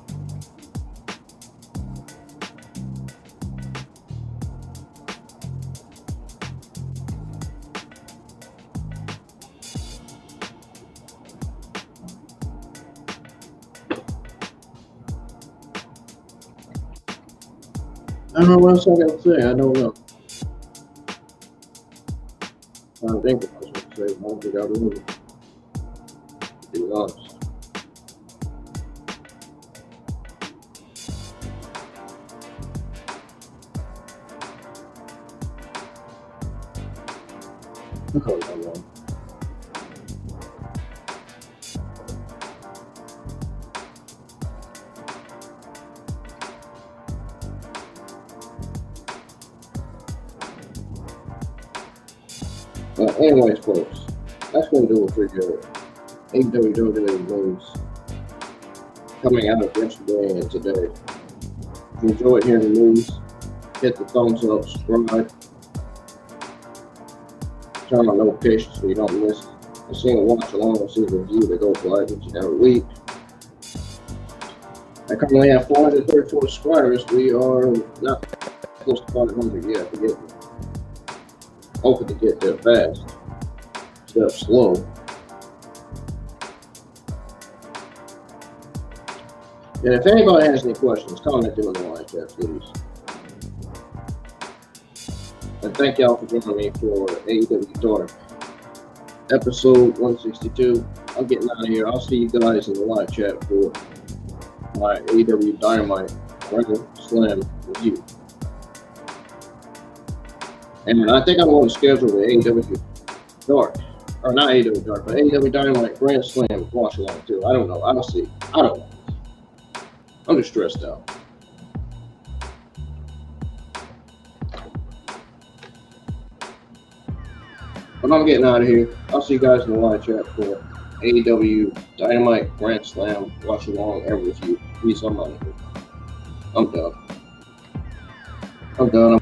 I don't know what else I got to say. I don't know. I don't think what I was going to say. I don't think I remember. To be honest. Anyways, folks, that's going to do it for your AEW news coming out of yesterday and today. If you enjoyed hearing the news, hit the thumbs up, subscribe, turn on notifications so you don't miss a single watch along with a single review that goes live each and every week. I currently have 434 subscribers. We are not close to 500 yet. We're getting hoping to get there fast. Step slow. And if anybody has any questions, comment them in the live chat, please. And thank y'all for joining me for AEW Dark, episode 162. I'm getting out of here. I'll see you guys in the live chat for my AEW Dynamite Reynolds Slam review. And I think I'm going to schedule the AEW Dark, or not AEW Dark, but AEW Dynamite Grand Slam watch along too. I don't know. I'll see. I don't know. I'm just stressed out. But I'm getting out of here. I'll see you guys in the live chat for AEW Dynamite Grand Slam watch along and review. Peace. I'm out of here. I'm done.